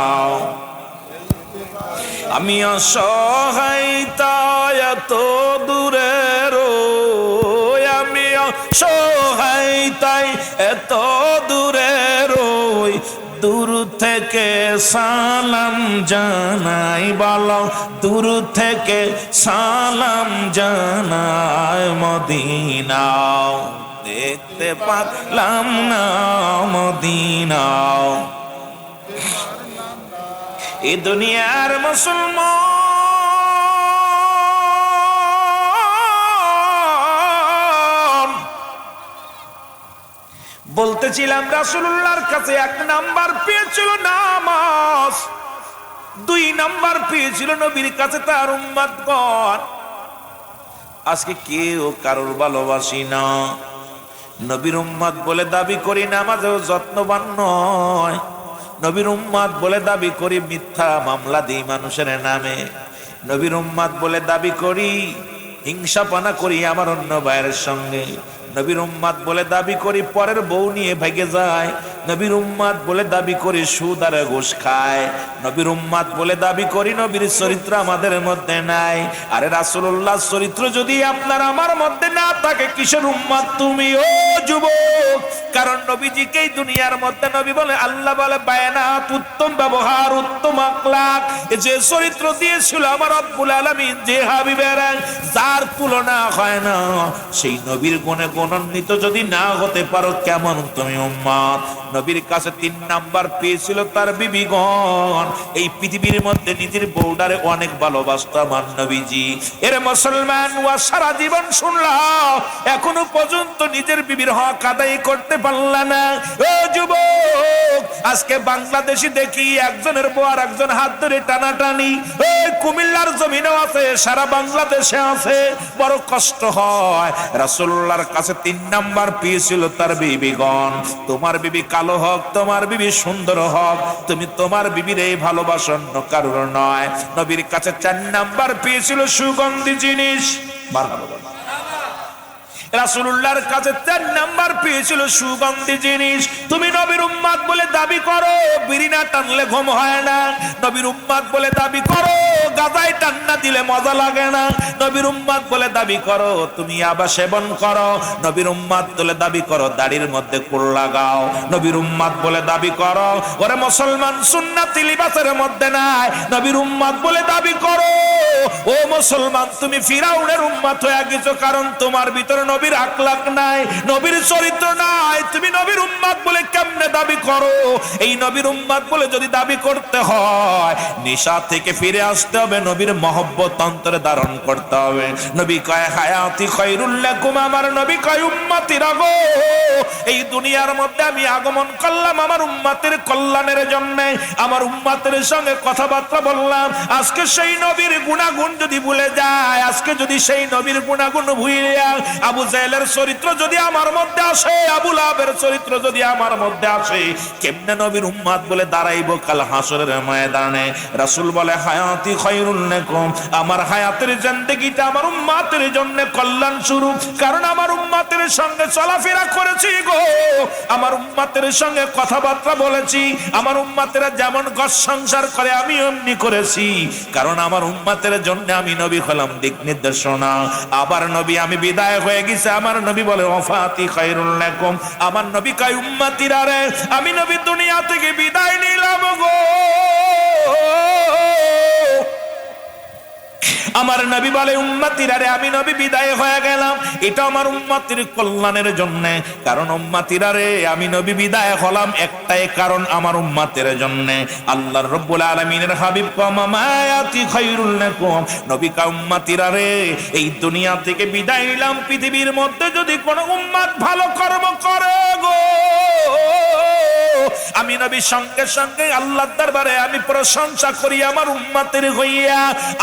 আমি অসহায় তাই এত দূরে রই, আমি অসহায় তাই এত দূরে রই, দূর থেকে সালাম জানাই, বলো দূর থেকে সালাম জানাই, মদিনা দেখতে পারলাম না, মদিনা। এ দুনিয়ার মুসলমান বলতেছিলাম, রাসূলুল্লাহর কাছে 1 নাম্বার পেয়েছিল নামাজ, 2 নাম্বার পেয়েছিল নবীর কাছে তার উম্মতগণ। আজকে কেউ কারোর ভালোবাসি না, নবীর উম্মত বলে দাবি করি নামাজেও যত্নবান নয়, নবীর উম্মত বলে দাবি করি মিথ্যা মামলা দিই মানুষের নামে, নবীর উম্মত বলে দাবি করি হিংসাপানা করি আমার অন্য ভাইয়ের সঙ্গে, নবীর উম্মত বলে দাবি করি পরের বউ নিয়ে ভেগে যায়, নবীর উম্মত বলে দাবি করি সুদ আর ঘুষ খায়, নবীর উম্মত বলে দাবি করি নবীর চরিত্র আমাদের মধ্যে নাই। আরে রাসূলুল্লাহ চরিত্র যদি আপনার আমার মধ্যে না থাকে কিসের উম্মত তুমি ও যুবক? কারণ নবীজিকে এই দুনিয়ার মধ্যে নবী বলে আল্লাহ বলে বায়ানাত, উত্তম ব্যবহার, উত্তম আখলাক, যে চরিত্র দিয়েছিল আমার রব্বুল আলামিন, যে হাবিবের যার তুলনা হয় না, সেই নবীর গুণে গুণান্বিত যদি না হতে পারো কেমন তুমি উম্মত? নবীর কাছে 3 নাম্বার পেয়েছিল তার বিবিগণ। এই পৃথিবীর মধ্যে নিজের বউডারে অনেক ভালোবাসত আমার নবীজি। এর মুসলমান ওয়া সারা জীবন শুনলাম এখনো পর্যন্ত নিজের বিবির হক আদায় করতে পারল না। ও যুবক, আজকে বাংলাদেশে দেখি একজনের বউ আর একজন হাত ধরে টানাটানি, এই কুমিল্লার জমিনেও আছে, সারা বাংলাদেশে আছে, বড় কষ্ট হয়। রাসূলুল্লাহর কাছে 3 নাম্বার পেয়েছিল তার বিবিগণ। তোমার বিবি কালো হোক, তোমার বিবি সুন্দর হোক, তুমি তোমার বিবির এই ভালোবাসা অন্য কারোর নয়। নবীর কাছে 4 নাম্বার পেয়েছিল সুগন্ধি জিনিস। রাসূলুল্লাহর কাছে 4 নাম্বার পেয়েছিল সুগন্ধি জিনিস। তুমি নবীর উম্মত বলে দাবি করো বিড়ি না টানলে ঘুম হয় না, নবীর উম্মত বলে দাবি করো গাঁজায় টান না দিলে মজা লাগে না, নবীর উম্মত বলে দাবি করো তুমি ইয়াবা সেবন করো, নবীর উম্মত বলে দাবি করো দাড়ির মধ্যে কুল লাগাও, নবীর উম্মত বলে দাবি করো ওরে মুসলমান সুন্নতি লিবাসের মধ্যে নাই, নবীর উম্মত বলে দাবি করো ও মুসলমান তুমি ফিরাউনের উম্মত হয়ে গেছো, কারণ তোমার ভিতরে নবীর আখলাক নাই, নবীর চরিত্র নাই। তুমি নবীর উম্মত বলে কেমনে দাবি করো? এই নবীর উম্মত বলে যদি দাবি করতে হয় নিশা থেকে ফিরে আসতে হবে, নবীর মহব্বত অন্তরে ধারণ করতে হবে। নবী কয় হায়াতি খায়রুল লাকুম, আমার নবী কয় উম্মতিরা গো, এই দুনিয়ার মধ্যে আমি আগমন করলাম আমার উম্মতের কল্যাণের জন্য, আমার উম্মতের সঙ্গে কথাবার্তা বললাম। আজকে সেই নবীর গুণাগুণ যদি ভুলে যায়, আজকে যদি সেই নবীর গুণাগুণ ভুলে যায়, আবু জাহেলের চরিত্র যদি আমার মধ্যে আসে, আবু লাহাবের চরিত্র যদি আমার মধ্যে আসে, কেমনে নবীর উম্মত বলে দাঁড়াইব কাল হাসরের ময়দানে? রাসূল বলে হায়াতি খায়রুল লাকুম, আমার হায়াতের জিন্দেগিটা আমার উম্মতের জন্য কল্যাণ স্বরূপ, কারণ আমার উম্মতের সঙ্গে চলাফেরা করেছি গো, আমার উম্মতের সঙ্গে কথাবার্তা বলেছি, আমার উম্মতেরা যেমন ঘর সংসার করে আমি এমনি করেছি, কারণ আমার উম্মতের জন্য আমি নবী হলাম দিক নির্দেশনা। আবার নবী আমি বিদায় হয়ে গেছে, আমার নবী বলে ওয়াফাতি খায়রুল লাকুম, আমার নবী কয় উম্মতিরা রে আমি নবী দুনিয়া থেকে বিদায় নিলাম গো। আমার নবী বলে উম্মতিরা রে আমি নবী বিদায় হয়ে গেলাম, এটা আমার উম্মতির কল্যাণের জন্য, কারণ উম্মতিরা রে আমি নবী বিদায় হলাম একটাই কারণ আমার উম্মতের জন্য। আল্লাহর রাব্বুল আলামিনের হাবিব মামায়াতি খায়রুল লাকুম, নবী কা উম্মতিরা রে এই দুনিয়া থেকে বিদায় নিলাম, পৃথিবীর মধ্যে যদি কোনো উম্মত ভালো কর্ম করে গো আমি নবী সঙ্গে সঙ্গে আল্লাহর দরবারে আমি প্রশংসা করি আমার উম্মতের হইয়া।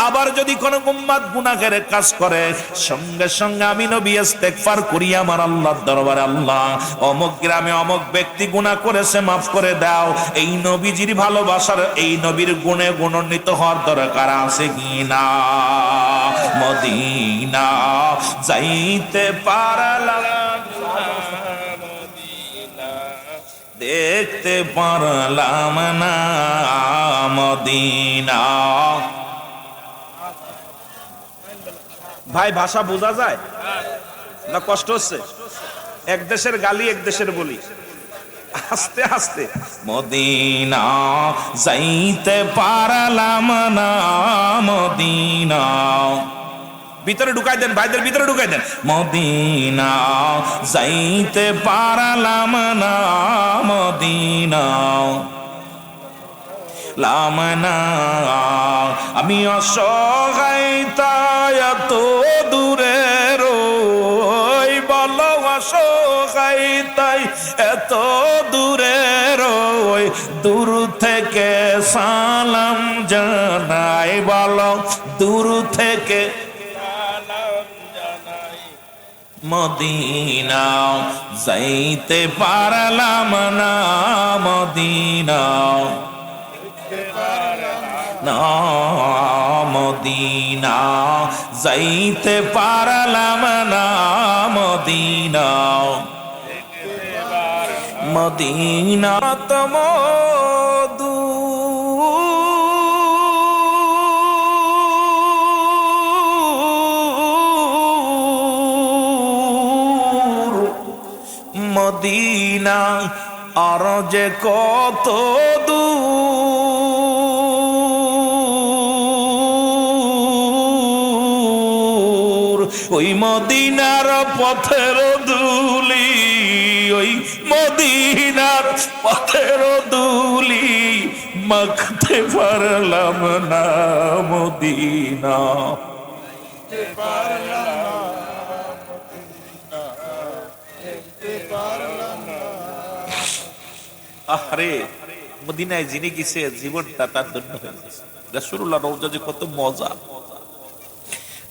আবার যদি কোনো উম্মত গুনাহের কাজ করে সঙ্গে সঙ্গে আমি নবী ইস্তেগফার করি আমার আল্লাহর দরবারে, আল্লাহ অমুক গ্রামে অমুক ব্যক্তি গুনাহ করেছে মাফ করে দাও। এই নবীজির ভালোবাসার এই নবীর গুণে গুণান্বিত হওয়ার দরকার আছে কিনা? মদিনা যাইতে পারলাম দেখতে পারলাম না মদিনা। ভাই ভাষা বোঝা যায় না? কষ্ট হচ্ছে? এক দেশের গালি এক দেশের বলি, আস্তে আস্তে। মদিনা যাইতে পারলাম না মদিনা, ভিতরে ঢুকাই দেন ভাইদের, ভিতরে ঢুকাই দেন। মদিনা যাইতে পারলাম না মদিনা লামনা, আমি অসহায় তাই এত দূরে রই, বলো অসহায় তাই এত দূরে রই, দূর থেকে সালাম জানাই, বলো দূর থেকে মদিনা যাইতে পারলাম না, মদিনা না, মদিনা যাইতে পারলাম না, মদিনা মদিনা তমদু মদিনা আর যে কত দূর, ওই মদিনার পথের ধুলি, ওই মদিনার পথের ধুলি মাখতে পারলাম না, মদিনা আরে মদিনায় যিনি গেছে জীবনটা তার ধন্য হয়ে গেছে। রাসূলুল্লাহ রওজা যে কত মজা,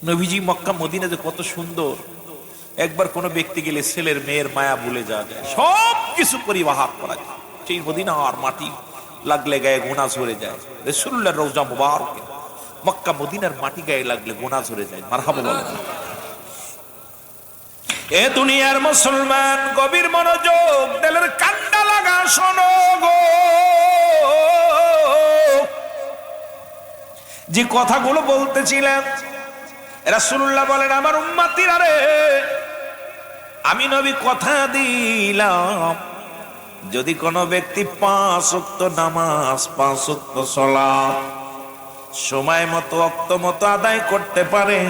নবীজি মক্কা মদিনা যে কত সুন্দর। একবার কোনো ব্যক্তি গেলে ছেলের মেয়ের মায়া ভুলে যাওয়া যায়, সব কিছু পরিবাহার করা যায়। সেই মদিনা আর মাটি লাগলে গায়ে গোনা ঝরে যায়। রাসূলুল্লাহর রওজা মুবারক মক্কা মদিনার মাটি গায়ে লাগলে গোনা ঝরে যায়। মারহাবা বলেন। এ দুনিয়ার মুসলমান গভীর মনোযোগ, দিলের কান্ডা লাগা শোনো গো। যে কথাগুলো বলতেছিলেন, রাসূলুল্লাহ বলেন, আমার উম্মতিরা রে, আমি নবী কথা দিলাম, যদি কোনো ব্যক্তি 5 ওয়াক্ত নামাজ, 5 ওয়াক্ত সালাত সময় মতো ওয়াক্ত মতো আদায় করতে পারে,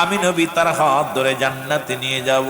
আমি নবী তার হাত ধরে জান্নাতে নিয়ে যাব।